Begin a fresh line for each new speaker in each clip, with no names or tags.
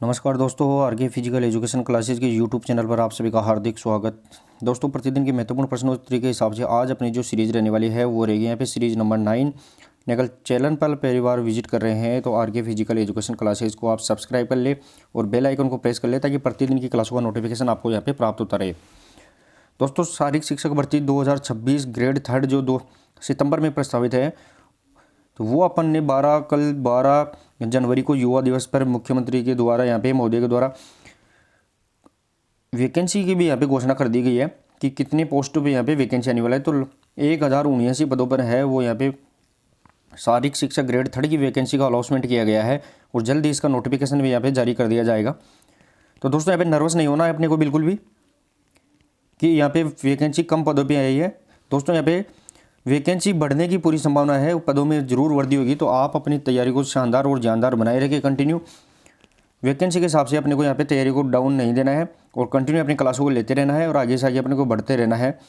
नमस्कार दोस्तों, R K physical education classes के यूट्यूब चैनल पर आप सभी का हार्दिक स्वागत। दोस्तों, प्रतिदिन के महत्वपूर्ण प्रश्नोत्तरी के हिसाब से आज अपनी जो सीरीज रहने वाली है वो रहेगी यहाँ पे सीरीज नंबर 9। अगर चैनल पर पहली बार विजिट कर रहे हैं तो आरके फिजिकल एजुकेशन क्लासेस को आप सब्सक्राइब कर ले और बेल आइकन को प्रेस कर ले ताकि प्रतिदिन की क्लासों का नोटिफिकेशन आपको यहाँ पे प्राप्त होता रहे। दोस्तों, शारीरिक शिक्षक भर्ती 2026 ग्रेड 3 जो 2 सितंबर में प्रस्तावित है, तो वो अपन ने कल 12 जनवरी को युवा दिवस पर मुख्यमंत्री के द्वारा यहाँ पे महोदय के द्वारा वैकेंसी की भी यहाँ पे घोषणा कर दी गई है कि कितने पोस्टों पे यहाँ पे वैकेंसी आने वाला है। तो 1079 पदों पर है वो यहाँ पे शारीरिक शिक्षक ग्रेड 3 की वैकेंसी का अनाउंसमेंट किया गया है और जल्द ही इसका नोटिफिकेशन भी यहाँ पे जारी कर दिया जाएगा। तो दोस्तों, यहाँ पे नर्वस नहीं होना है अपने को बिल्कुल भी कि यहाँ पे वैकेंसी कम पदों पर आई है। दोस्तों, यहाँ पे वैकेंसी बढ़ने की पूरी संभावना है, पदों में जरूर वृद्धि होगी। तो आप अपनी तैयारी को शानदार और जानदार बनाए रखें कंटिन्यू। वैकेंसी के हिसाब से अपने को यहाँ पे तैयारी को डाउन नहीं देना है और कंटिन्यू अपनी क्लासों को लेते रहना है और आगे से आगे अपने को बढ़ते रहना है।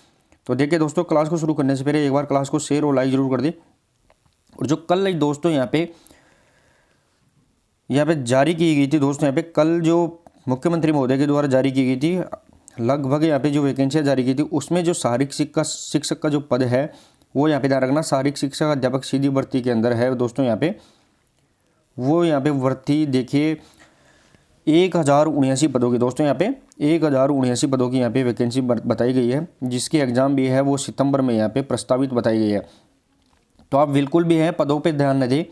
तो देखिए दोस्तों, क्लास को शुरू करने से पहले एक बार क्लास को शेयर और लाइक जरूर कर दे। और जो कल दोस्तों यहाँ पे जारी की गई थी, दोस्तों यहाँ पे कल जो मुख्यमंत्री महोदय के द्वारा जारी की गई थी, लगभग यहाँ पे जो वैकेंसियाँ जारी की थी उसमें जो शारीरिक शिक्षक का जो पद है वो यहाँ पे ध्यान रखना, शारीरिक शिक्षक अध्यापक सीधी भर्ती के अंदर है दोस्तों। यहाँ पे भर्ती देखिए 1079 पदों की, दोस्तों यहाँ पे 1079 पदों की यहाँ पे वैकेंसी बताई गई है, जिसकी एग्ज़ाम भी है वो सितंबर में यहाँ पे प्रस्तावित बताई गई है। तो आप बिल्कुल भी हैं पदों पे ध्यान न दें,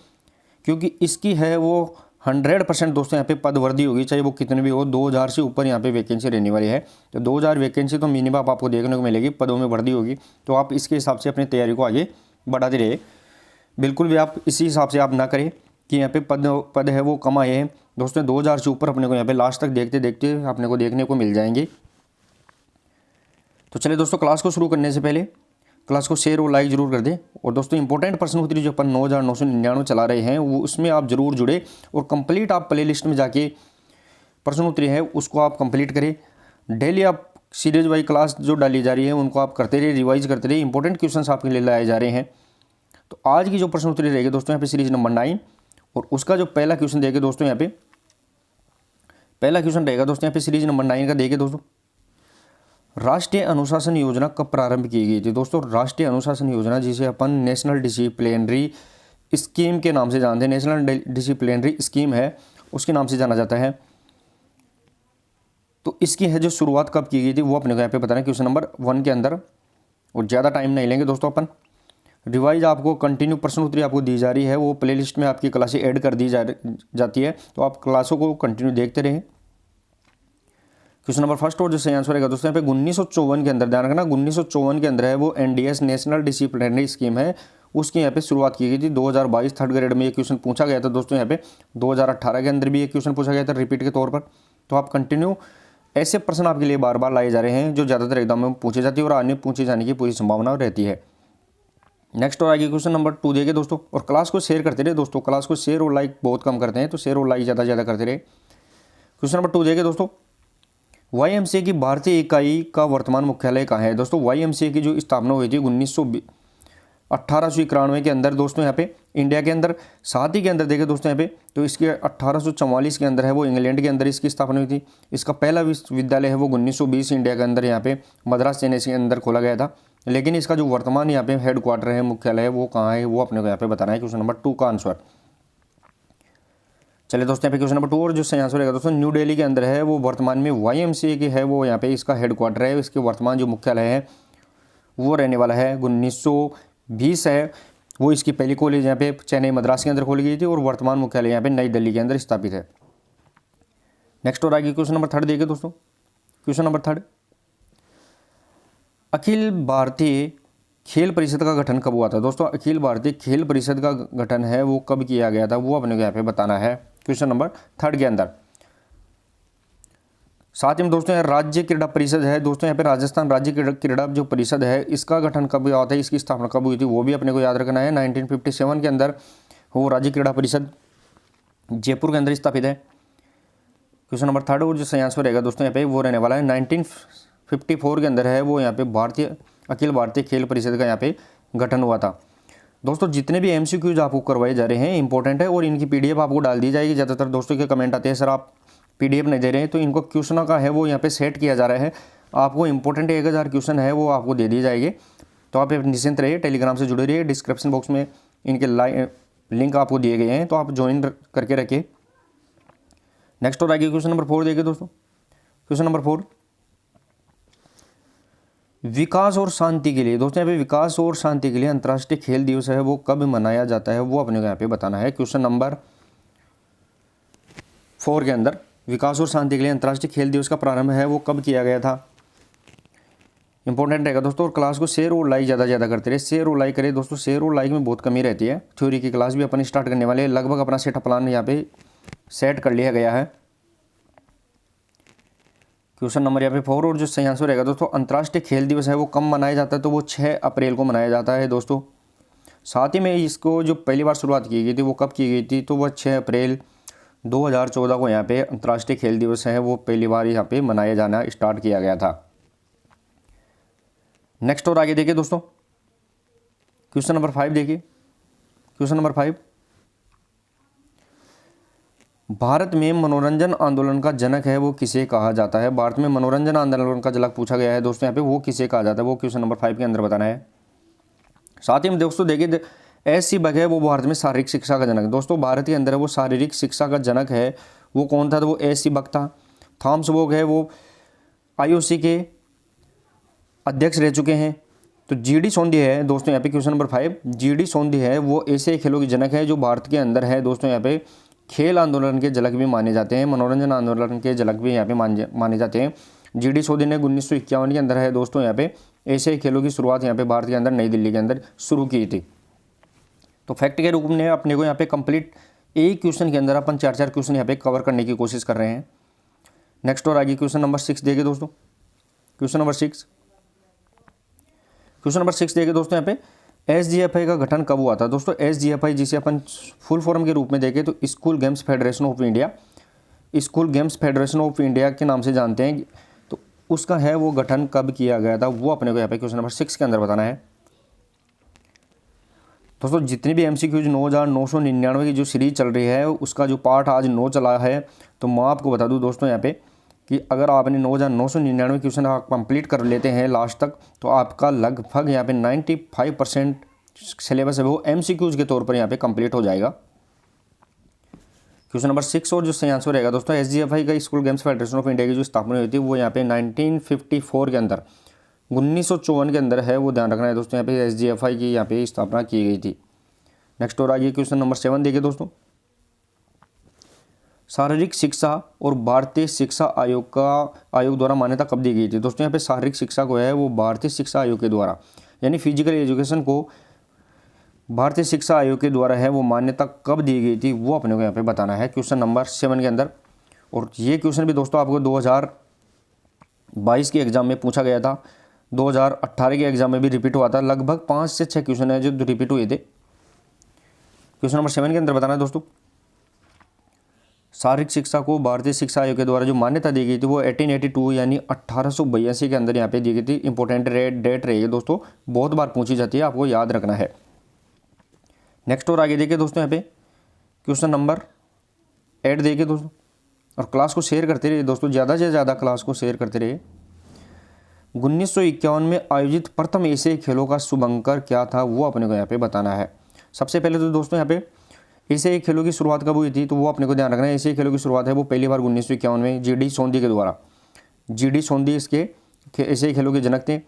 क्योंकि इसकी है वो 100% दोस्तों यहाँ पे पद वृद्धि होगी, चाहे वो कितने भी हो। 2000 से ऊपर यहाँ पे वैकेंसी रहने वाली है। तो 2000 वैकेंसी तो मिनिमम आपको देखने को मिलेगी, पदों में वृद्धि होगी। तो आप इसके हिसाब से अपनी तैयारी को आगे बढ़ाते रहे। बिल्कुल भी आप इसी हिसाब से आप ना करें कि यहाँ पे पद है वो कम आए हैं। दोस्तों, 2000 से ऊपर अपने को यहाँ पे लास्ट तक देखते देखते अपने को देखने को मिल जाएंगे। तो चलिए दोस्तों, क्लास को शुरू करने से पहले क्लास को शेयर और लाइक जरूर कर दें। और दोस्तों, इंपॉर्टेंट प्रश्नोत्तरी जो अपन 9999 चला रहे हैं वो उसमें आप जरूर जुड़े और कंप्लीट आप प्ले लिस्ट में जाके प्रश्नोत्तरी है उसको आप कंप्लीट करें। डेली आप सीरीज वाइज क्लास जो डाली जा रही है उनको आप करते रहिए, रिवाइज करते रहिए। इंपॉर्टेंट क्वेश्चंस आपके लिए लाए जा रहे हैं। तो आज की जो प्रश्नोत्तरी रहेगी दोस्तों यहाँ पे सीरीज नंबर 9 और उसका जो पहला क्वेश्चन देगा दोस्तों यहाँ पे पहला क्वेश्चन रहेगा दोस्तों यहाँ पे सीरीज नंबर 9 का। देखिए दोस्तों, राष्ट्रीय अनुशासन योजना कब प्रारंभ की गई थी? दोस्तों, राष्ट्रीय अनुशासन योजना जिसे अपन नेशनल डिसिप्लिनरी स्कीम के नाम से जानते हैं, नेशनल डिसिप्लिनरी स्कीम है उसके नाम से जाना जाता है। तो इसकी है जो शुरुआत कब की गई थी वो अपने को यहाँ पे बताना है क्वेश्चन नंबर 1 के अंदर। और ज़्यादा टाइम नहीं लेंगे दोस्तों, अपन रिवाइज आपको कंटिन्यू प्रश्नोत्तरी आपको दी जा रही है, वो प्लेलिस्ट में आपकी क्लासें ऐड कर दी जाती है। तो आप क्लासों को कंटिन्यू देखते रहें। क्वेश्चन नंबर फर्स्ट और जो सही आंसर रहेगा दोस्तों यहाँ पे 1954 के अंदर, ध्यान रखना 1954 के अंदर है वो एनडीएस नेशनल डिसिप्लिनरी स्कीम है, उसकी यहाँ पे शुरुआत की गई थी। 2022 थर्ड ग्रेड में ये क्वेश्चन पूछा गया था दोस्तों। यहाँ पे 2018 के अंदर भी ये क्वेश्चन पूछा गया था रिपीट के तौर पर। तो आप कंटिन्यू ऐसे प्रश्न आपके लिए बार बार लाए जा रहे हैं जो ज़्यादातर एग्जाम में पूछे जाते हैं और आने पूछे जाने की पूरी संभावना रहती है। नेक्स्ट और आगे क्वेश्चन नंबर 2 देखिए दोस्तों, और क्लास को शेयर करते रहे दोस्तों। क्लास को शेयर और लाइक बहुत कम करते हैं, तो शेयर और लाइक ज़्यादा करते रहे। क्वेश्चन नंबर 2 देखिए दोस्तों, YMCA की भारतीय इकाई का वर्तमान मुख्यालय कहाँ है? दोस्तों, YMCA की जो स्थापना हुई थी 1891 के अंदर दोस्तों यहाँ पे इंडिया के अंदर, साथ ही के अंदर देखें दोस्तों यहाँ पे तो इसके 1844 के अंदर है वो इंग्लैंड के अंदर इसकी स्थापना हुई थी। इसका पहला विश्वविद्यालय है वो 1920 इंडिया के अंदर यहाँ पे मद्रास चेन्नई के अंदर खोला गया था। लेकिन इसका जो वर्तमान यहाँ पे हेड क्वार्टर है, मुख्यालय है, वो कहाँ है वो अपने को यहाँ पे बताना है। क्वेश्चन नंबर 2 का आंसर। चलिए दोस्तों, यहाँ पे क्वेश्चन नंबर 2 और जो सही आंसर रहेगा दोस्तों न्यू दिल्ली के अंदर है वो वर्तमान में YMCA की है वो यहाँ पे इसका हेड क्वार्टर है। इसके वर्तमान जो मुख्यालय है वो रहने वाला है 1920 है वो इसकी पहली कॉलेज यहाँ पे चेन्नई मद्रास के अंदर खोली गई थी और वर्तमान मुख्यालय यहाँ पे नई दिल्ली के अंदर स्थापित है। नेक्स्ट और आगे क्वेश्चन नंबर 3 देखिए दोस्तों। क्वेश्चन नंबर 3, अखिल भारतीय खेल परिषद का गठन कब हुआ था? दोस्तों, अखिल भारतीय खेल परिषद का गठन है वो कब किया गया था वो अपने को यहाँ पे बताना है क्वेश्चन नंबर 3 के अंदर। साथ ही में दोस्तों राज्य क्रीड़ा परिषद है दोस्तों, यहाँ पे राजस्थान राज्य क्रीड़ा जो परिषद है इसका गठन कब हुआ था, इसकी स्थापना कब हुई थी वो भी अपने को याद रखना है। 1957 के अंदर वो राज्य क्रीड़ा परिषद जयपुर के अंदर स्थापित है। क्वेश्चन नंबर 3 और जो सही आंसर रहेगा दोस्तों यहाँ पे वो रहने वाला है 1954 के अंदर है वो यहाँ पे अखिल भारतीय खेल परिषद का यहाँ पे गठन हुआ था। दोस्तों, जितने भी MCQs आपको करवाए जा रहे हैं इंपॉर्टेंट है और इनकी PDF आपको डाल दी जाएगी। ज़्यादातर दोस्तों के कमेंट आते हैं सर आप PDF नहीं दे रहे हैं, तो इनको क्वेश्चनों का है वो यहाँ पे सेट किया जा रहा है। आपको इंपॉर्टेंट 1000 क्वेश्चन है वो आपको दे दिए जाएंगे। तो आप निश्चिंत रहिए, टेलीग्राम से जुड़े रहिए। डिस्क्रिप्शन बॉक्स में इनके लिंक आपको दिए गए हैं, तो आप ज्वाइन करके रखिए। नेक्स्ट और आगे क्वेश्चन नंबर 4 देखिए दोस्तों। क्वेश्चन नंबर 4, विकास और शांति के लिए, दोस्तों यहाँ पे विकास और शांति के लिए अंतर्राष्ट्रीय खेल दिवस है वो कब मनाया जाता है, वो अपने को यहाँ पे बताना है। क्वेश्चन नंबर 4 के अंदर विकास और शांति के लिए अंतर्राष्ट्रीय खेल दिवस का प्रारंभ है वो कब किया गया था। इंपॉर्टेंट रहेगा दोस्तों। और क्लास को शेयर और लाइक ज़्यादा करते रहे, शेयर और लाइक करें दोस्तों। शेयर और लाइक में बहुत कमी रहती है। थ्योरी की क्लास भी अपन स्टार्ट करने वाले हैं, लगभग अपना सेटअप प्लान यहाँ पे सेट कर लिया गया है। क्वेश्चन नंबर यहाँ पे 4 और जो सही आंसर रहेगा दोस्तों, अंतर्राष्ट्रीय खेल दिवस है वो कब मनाया जाता है, तो वो 6 अप्रैल को मनाया जाता है दोस्तों। साथ ही में इसको जो पहली बार शुरुआत की गई थी वो कब की गई थी, तो वह 6 अप्रैल 2014 को यहाँ पे अंतर्राष्ट्रीय खेल दिवस है वो पहली बार यहाँ पे मनाया जाना स्टार्ट किया गया था। नेक्स्ट और आगे देखिए दोस्तों, क्वेश्चन नंबर 5 देखिए। क्वेश्चन नंबर 5, भारत में मनोरंजन आंदोलन का जनक है वो किसे कहा जाता है। भारत में मनोरंजन आंदोलन का जनक पूछा गया है दोस्तों यहाँ पे, वो किसे कहा जाता है, वो क्वेश्चन नंबर 5 के अंदर बताना है। साथ ही में दोस्तों देखिए, एस.सी. बग है वो भारत में शारीरिक शिक्षा का जनक, दोस्तों भारत के अंदर है वो शारीरिक शिक्षा का जनक है वो कौन था, तो वो एस.सी. बग था। थॉमस बोग है वो IOC के अध्यक्ष रह चुके हैं। तो G.D. सोंधी है दोस्तों यहाँ पे क्वेश्चन नंबर 5, G.D. सोंधी है वो ऐसे खेलों की जनक है जो भारत के अंदर है दोस्तों यहाँ पे खेल आंदोलन के जनक भी माने जाते हैं, मनोरंजन आंदोलन के जनक भी यहाँ पे माने जाते हैं। G.D. सोंधी ने 1951 के अंदर है दोस्तों यहाँ पे ऐसे खेलों की शुरुआत यहाँ पे भारत के अंदर नई दिल्ली के अंदर शुरू की थी। तो फैक्ट के रूप में अपने को यहाँ पे कंप्लीट एक क्वेश्चन के अंदर अपन 4 क्वेश्चन यहाँ पे कवर करने की कोशिश कर रहे हैं। नेक्स्ट और आगे क्वेश्चन नंबर 6 देखिए दोस्तों। क्वेश्चन नंबर 6 देखिए दोस्तों यहाँ पे SGFI का गठन कब हुआ था दोस्तों। SGFI जिसे अपन फुल फॉर्म के रूप में देखें तो school games federation of India, school games federation of India के नाम से जानते हैं। तो उसका है वो गठन कब किया गया था, वो अपने को यहाँ पे क्वेश्चन नंबर 6 के अंदर बताना है। दोस्तों जितनी भी MCQs 9999 की जो सीरीज चल रही है उसका जो पार्ट आज 9 चला है, तो मैं आपको बता दूं दोस्तों यहाँ पे कि अगर आपने 9999 क्वेश्चन आप कंप्लीट कर लेते हैं लास्ट तक, तो आपका लगभग यहाँ पे 95% सिलेबस है वो MCQs के तौर पर यहाँ पे कंप्लीट हो जाएगा। क्वेश्चन नंबर 6 और जो सही आंसर रहेगा दोस्तों, SGFI का school games federation of India की जो स्थापना हुई थी वो यहाँ पे 1954 के अंदर 1954 के अंदर है वो ध्यान रखना है दोस्तों। यहाँ पे SGFI की यहाँ पे स्थापना की गई थी। नेक्स्ट और आगे क्वेश्चन नंबर 7 देखिए दोस्तों, शारीरिक शिक्षा और भारतीय शिक्षा आयोग द्वारा मान्यता कब दी गई थी दोस्तों। यहाँ पे शारीरिक शिक्षा को है वो भारतीय शिक्षा आयोग के द्वारा, यानी फिजिकल एजुकेशन को भारतीय शिक्षा आयोग के द्वारा है वो मान्यता कब दी गई थी, वो अपने को यहाँ पे बताना है क्वेश्चन नंबर 7 के अंदर। और ये क्वेश्चन भी दोस्तों आपको 2022 के एग्जाम में पूछा गया था, 2018 के एग्जाम में भी रिपीट हुआ था। लगभग 5 से 6 क्वेश्चन है जो रिपीट हुए थे। क्वेश्चन नंबर 7 के अंदर बताना है दोस्तों, शारीरिक शिक्षा को भारतीय शिक्षा आयोग के द्वारा जो मान्यता दी गई थी वो 1882 यानी 1882 के अंदर यहाँ पे दी गई थी। इंपॉर्टेंट डेट रही है दोस्तों, बहुत बार पूछी जाती है, आपको याद रखना है। नेक्स्ट और आगे देखिए दोस्तों यहाँ पे क्वेश्चन नंबर 8 देखिए दोस्तों, और क्लास को शेयर करते रहिए दोस्तों, ज़्यादा से ज़्यादा क्लास को शेयर करते रहिए। 1951 में आयोजित प्रथम एशियाई खेलों का शुभंकर क्या था, वो अपने को यहाँ पे बताना है। सबसे पहले तो दोस्तों यहाँ पे एशियाई खेलों की शुरुआत कब हुई थी, तो वो अपने को ध्यान रखना है। एशियाई खेलों की शुरुआत है वो पहली बार 1951 में G.D. सोंधी के द्वारा। G.D. सोंधी इसके एशियाई खेलों के जनक थे।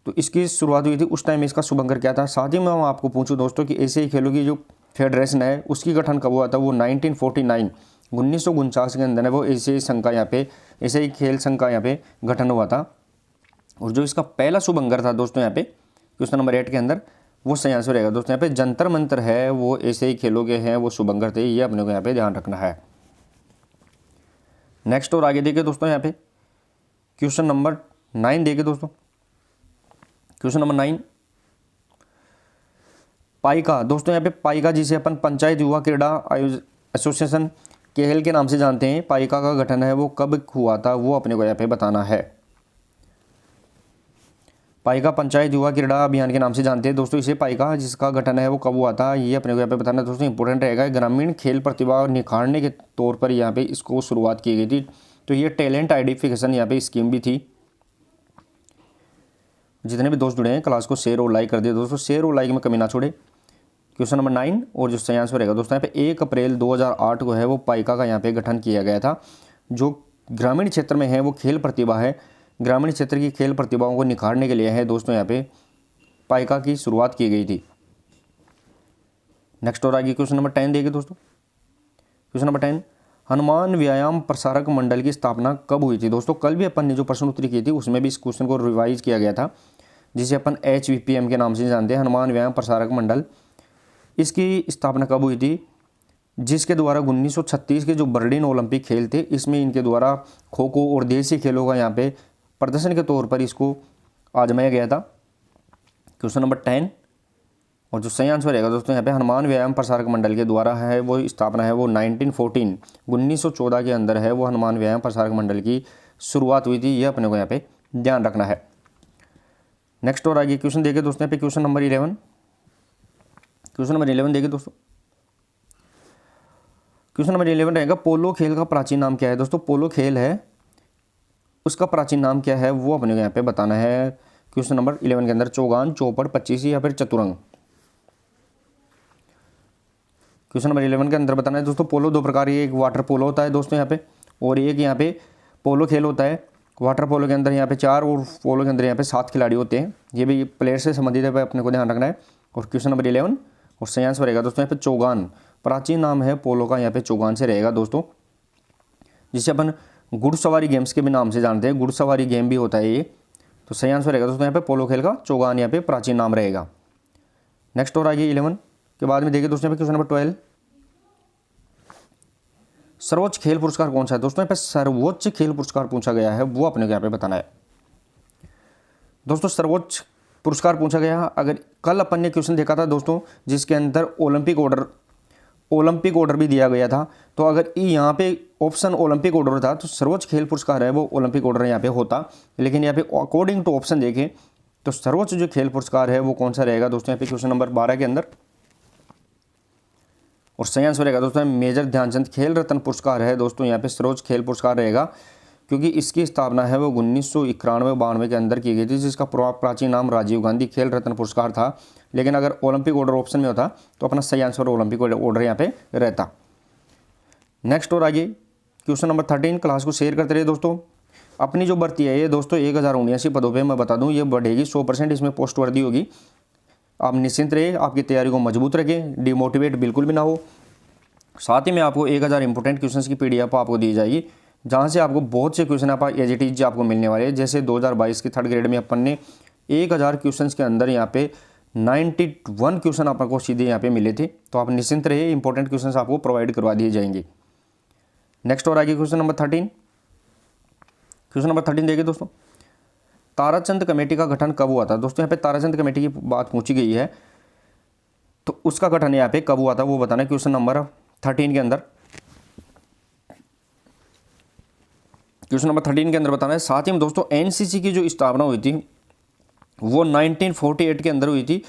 तो इसकी शुरुआत हुई थी, उस टाइम इसका शुभंकर क्या था। साथ ही में मैं आपको पूछूं दोस्तों कि एशियाई खेलों की जो फेडरेशन है उसकी गठन कब हुआ था, वो 1949 के अंदर है वो एशियाई संघ का यहाँ पे एशियाई खेल संघ का यहाँ पे गठन हुआ था। और जो इसका पहला शुभंकर था दोस्तों यहाँ पे क्वेश्चन नंबर 8 के अंदर, वो सही आंसर रहेगा दोस्तों। यहाँ पे जंतर मंतर है वो एशियाई खेलों के हैं वो शुभंकर थे, ये अपने को यहाँ पे ध्यान रखना है। नेक्स्ट और आगे देखिए दोस्तों यहाँ पे क्वेश्चन नंबर 9 देखिए दोस्तों। क्वेश्चन नंबर 9, पाइका दोस्तों यहाँ पे पाइका जिसे अपन पंचायत युवा क्रीड़ा एसोसिएशन KL के नाम से जानते हैं, पाइका का गठन है वो कब हुआ था, वो अपने को यहाँ पे बताना है। पाइका पंचायत युवा क्रीड़ा अभियान के नाम से जानते हैं दोस्तों इसे पाइका, जिसका गठन है वो कब हुआ था, ये अपने को यहाँ पे बताना दोस्तों इंपॉर्टेंट रहेगा। ग्रामीण खेल प्रतिभा निखारने के तौर पर यहाँ पे इसको शुरुआत की गई थी। तो ये टैलेंट आइडेंटिफिकेशन यहाँ पे स्कीम भी थी। जितने भी दोस्त जुड़े हैं क्लास को शेयर और लाइक कर दिए दोस्तों, शेयर और लाइक में कमी ना छोड़े। क्वेश्चन नंबर 9 और जो सही आंसर रहेगा दोस्तों यहाँ पे 1 अप्रैल 2008 को है वो पाइका का यहाँ पे गठन किया गया था। जो ग्रामीण क्षेत्र में है वो खेल प्रतिभा है, ग्रामीण क्षेत्र की खेल प्रतिभाओं को निखारने के लिए है दोस्तों यहाँ पे पाइका की शुरुआत की गई थी। नेक्स्ट और आगे क्वेश्चन नंबर 10 देखिए दोस्तों। क्वेश्चन नंबर 10, हनुमान व्यायाम प्रसारक मंडल की स्थापना कब हुई थी दोस्तों। कल भी अपन ने जो प्रश्न उत्तरी की थी उसमें भी इस क्वेश्चन को रिवाइज किया गया था, जिसे अपन HVPM के नाम से जानते हैं, हनुमान व्यायाम प्रसारक मंडल। इसकी स्थापना कब हुई थी, जिसके द्वारा 1936 के जो बर्लिन ओलंपिक खेल थे इसमें इनके द्वारा खो खो और देसी खेलों का यहाँ पे प्रदर्शन के तौर पर इसको आजमाया गया था। क्वेश्चन नंबर 10 और जो सही आंसर रहेगा दोस्तों यहाँ पे हनुमान व्यायाम प्रसारक मंडल के द्वारा है वो स्थापना है वो 1914 के अंदर है वो हनुमान व्यायाम प्रसारक मंडल की शुरुआत हुई थी। यह अपने को यहाँ पे ध्यान रखना है। नेक्स्ट और आगे क्वेश्चन देखिए दोस्तों यहाँ पे क्वेश्चन नंबर 11। क्वेश्चन नंबर 11 देखिए दोस्तों। क्वेश्चन नंबर 11 रहेगा पोलो खेल का प्राचीन नाम क्या है दोस्तों। पोलो खेल है उसका प्राचीन नाम क्या है वो अपने को यहाँ पे बताना है। क्वेश्चन नंबर 11 के अंदर चौगान, चौपड़, पच्चीसी या फिर चतुरंग। क्वेश्चन नंबर 11 के अंदर बताना है दोस्तों पोलो दो प्रकार, एक वाटर पोलो होता है दोस्तों यहाँ पे, और एक यहाँ पे पोलो खेल होता है। वाटर पोलो के अंदर यहाँ पे 4 और पोलो के अंदर यहाँ पे 7 खिलाड़ी होते हैं। ये भी प्लेयर से संबंधित है, अपने को ध्यान रखना है। और क्वेश्चन नंबर 11 और सही आंसर रहेगा दोस्तों यहाँ पे चौगान, प्राचीन नाम है पोलो का यहाँ पे चौगान से रहेगा दोस्तों, जिसे अपन घुड़सवारी गेम्स के भी नाम से जानते हैं। घुड़सवारी गेम भी होता है ये। तो सही आंसर रहेगा दोस्तों यहाँ पे पोलो खेल का चौगान यहाँ पे प्राचीन नाम रहेगा। नेक्स्ट और आगे 11 के बाद में देखिए दोस्तों यहाँ पे क्वेश्चन नंबर 12, सर्वोच्च खेल पुरस्कार कौन सा है दोस्तों। यहाँ पे सर्वोच्च खेल पुरस्कार पूछा गया है वो अपने को यहाँ पे बताना है दोस्तों। सर्वोच्च पुरस्कार पूछा गया, अगर कल अपन ने क्वेश्चन देखा था दोस्तों जिसके अंदर ओलंपिक ऑर्डर भी दिया गया था, तो अगर यहाँ पे ऑप्शन ओलंपिक ऑर्डर था तो सर्वोच्च खेल पुरस्कार है वो ओलंपिक ऑर्डर यहाँ पे होता। लेकिन यहाँ पे अकॉर्डिंग टू ऑप्शन देखें तो सर्वोच्च जो खेल पुरस्कार है वो कौन सा रहेगा दोस्तों यहाँ पे क्वेश्चन नंबर 12 के अंदर। और सही आंसर रहेगा दोस्तों मेजर ध्यानचंद खेल रत्न पुरस्कार है दोस्तों यहाँ पे सर्वोच्च खेल पुरस्कार रहेगा, क्योंकि इसकी स्थापना है वो 1991-92 के अंदर की गई थी, जिसका प्राचीन नाम राजीव गांधी खेल रत्न पुरस्कार था। लेकिन अगर ओलंपिक ऑर्डर ऑप्शन में होता तो अपना सही आंसर ओलंपिक ऑर्डर यहाँ पे रहता। नेक्स्ट और आगे क्वेश्चन नंबर 13, क्लास को शेयर करते रहिए दोस्तों। अपनी जो भर्ती है ये दोस्तों 1079 पदों पे मैं बता दूं ये बढ़ेगी, 100% इसमें पोस्ट वर्दी होगी। आप निश्चिंत रहिए, आपकी तैयारी को मजबूत रखें, डिमोटिवेट बिल्कुल भी ना हो। साथ ही में आपको 1000 इंपॉर्टेंट क्वेश्चंस की PDF आपको दी जाएगी, जहाँ से आपको बहुत से क्वेश्चन आप एज इट इज आपको मिलने वाले हैं। जैसे 2022 के 3rd ग्रेड में अपन ने 1000 क्वेश्चंस के अंदर यहाँ पे 91 क्वेश्चन आपको सीधे यहाँ पे मिले थे। तो आप निश्चिंत रहिए, इंपॉर्टेंट क्वेश्चंस आपको प्रोवाइड करवा दिए जाएंगे। नेक्स्ट और आगे क्वेश्चन नंबर 13। क्वेश्चन नंबर 13 देखिए दोस्तों, ताराचंद कमेटी का गठन कब हुआ था दोस्तों। यहाँ पे ताराचंद कमेटी की बात पूछी गई है, तो उसका गठन यहाँ पे कब हुआ था वो बताना है क्वेश्चन नंबर 13 के अंदर। क्वेश्चन नंबर 13 के अंदर बताना है। साथ ही में दोस्तों NCC की जो स्थापना हुई थी वो 1948 के अंदर हुई थी।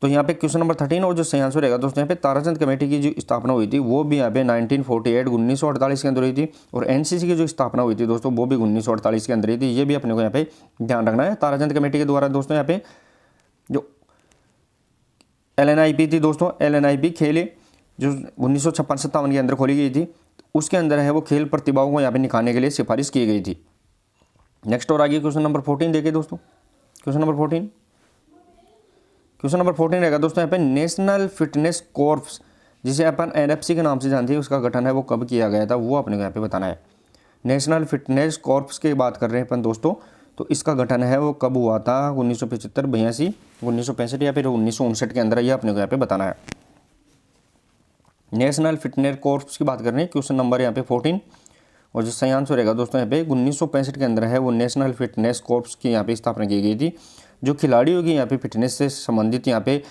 तो यहाँ पे क्वेश्चन नंबर 13 और जो सही आंसर रहेगा दोस्तों यहाँ पे ताराचंद कमेटी की जो स्थापना हुई थी वो भी यहाँ पे 1948 के अंदर हुई थी, और NCC की जो स्थापना हुई थी दोस्तों वो भी 1948 के अंदर हुई थी। ये भी अपने को यहाँ पे ध्यान रखना है। ताराचंद कमेटी के द्वारा दोस्तों यहाँ पे जो LNIP थी दोस्तों, LNIP खेले जो 1956-57 के अंदर खोली गई थी, उसके अंदर है वो खेल प्रतिभाओं को यहाँ पे निखारने के लिए सिफारिश की गई थी। नेक्स्ट और आगे क्वेश्चन नंबर 14 देखिए दोस्तों। क्वेश्चन नंबर 14 रहेगा दोस्तों यहाँ पे नेशनल फिटनेस कॉर्प्स, जिसे अपन NFC के नाम से जानते हैं, उसका गठन है वो कब किया गया था वो अपने को यहाँ पे बताना है। नेशनल फिटनेस कॉर्प्स की बात कर रहे हैं अपन दोस्तों, तो इसका गठन है वो कब हुआ था 1975, 82, 1965 या फिर 1959 के अंदर, यह अपने को यहाँ पे बताना है। नेशनल फिटनेस कॉर्प्स की बात कर रहे हैं, क्वेश्चन नंबर यहाँ पे 14, और जो सही आंसर रहेगा दोस्तों यहाँ पे 1965 के अंदर है वो नेशनल फिटनेस कॉर्प्स की यहाँ पे स्थापना की गई थी, जो खिलाड़ियों की यहाँ पे फिटनेस से संबंधित यहाँ पे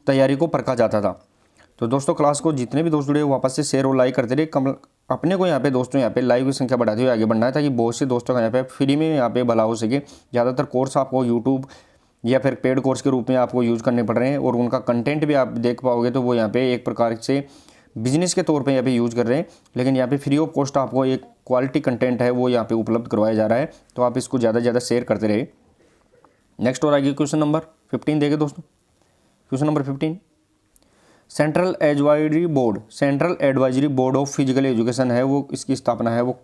तैयारी को परखा जाता था। तो दोस्तों क्लास को जितने भी दोस्त जुड़े वापस से शेयर और लाइक करते रहे, अपने को यहाँ पे दोस्तों यहाँ पे लाइव की संख्या बढ़ाते हुए आगे बढ़ना है, ताकि बहुत से दोस्तों का यहाँ पे फ्री में यहाँ पे भला हो सके। ज़्यादातर कोर्स आपको यूट्यूब या फिर पेड कोर्स के रूप में आपको यूज़ करने पड़ रहे हैं, और उनका कंटेंट भी आप देख पाओगे तो वो यहाँ पे एक प्रकार से बिजनेस के तौर पे यहाँ पे यूज़ कर रहे हैं, लेकिन यहाँ पे फ्री ऑफ कॉस्ट आपको एक क्वालिटी कंटेंट है वो यहाँ पे उपलब्ध करवाया जा रहा है। तो आप इसको ज़्यादा से ज़्यादा शेयर करते रहे। नेक्स्ट और आगे क्वेश्चन नंबर 15 देखें दोस्तों। Question number 15, central advisory board of physical education है वो, इसकी स्थापना है वो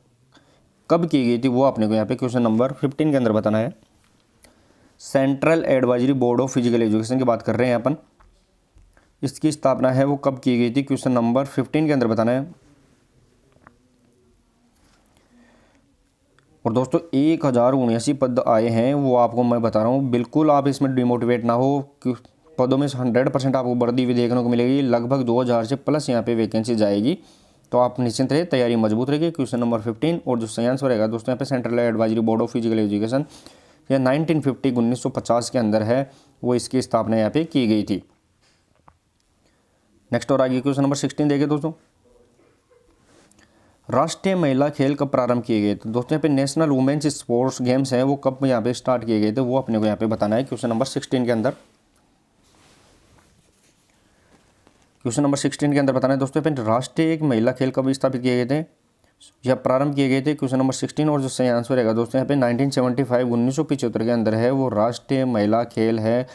कब की गई थी, वो आपने को यहाँ पे क्वेश्चन नंबर 15 के अंदर बताना है। Central advisory board of physical education की बात कर रहे हैं अपन, इसकी स्थापना है वो कब की गई थी, क्वेश्चन नंबर 15 के अंदर बताना है। और दोस्तों 1079 पद आए हैं, वो आपको मैं बता रहा हूँ, बिल्कुल आप इसमें डिमोटिवेट ना हो, कि पदों में 100% आपको बढ़ती हुई देखने को मिलेगी। लगभग 2000 से प्लस यहाँ पे वैकेंसी जाएगी, तो आप निश्चिंत रहे, तैयारी मजबूत रहेगी। क्वेश्चन नंबर 15 और जो सही आंसर रहेगा दोस्तों यहाँ पे central advisory board of physical education, यह 1950 के अंदर है, वो इसकी स्थापना यहाँ पे की गई थी। नेक्स्ट और आगे क्वेश्चन नंबर 16 देखिए दोस्तों, राष्ट्रीय महिला खेल कब प्रारंभ किए गए थे। दोस्तों यहाँ पे नेशनल वुमेन्स स्पोर्ट्स गेम्स हैं वो कब यहाँ पे स्टार्ट किए गए थे, वो अपने को यहाँ पे बताना है क्वेश्चन नंबर 16 के अंदर। क्वेश्चन नंबर 16 के अंदर बताना है दोस्तों यहाँ पे राष्ट्रीय महिला खेल कब स्थापित किए गए थे या प्रारंभ किए गए थे, क्वेश्चन नंबर 16। और जो सही आंसर रहेगा दोस्तों यहाँ पे 1975 के अंदर है, वो राष्ट्रीय महिला खेल है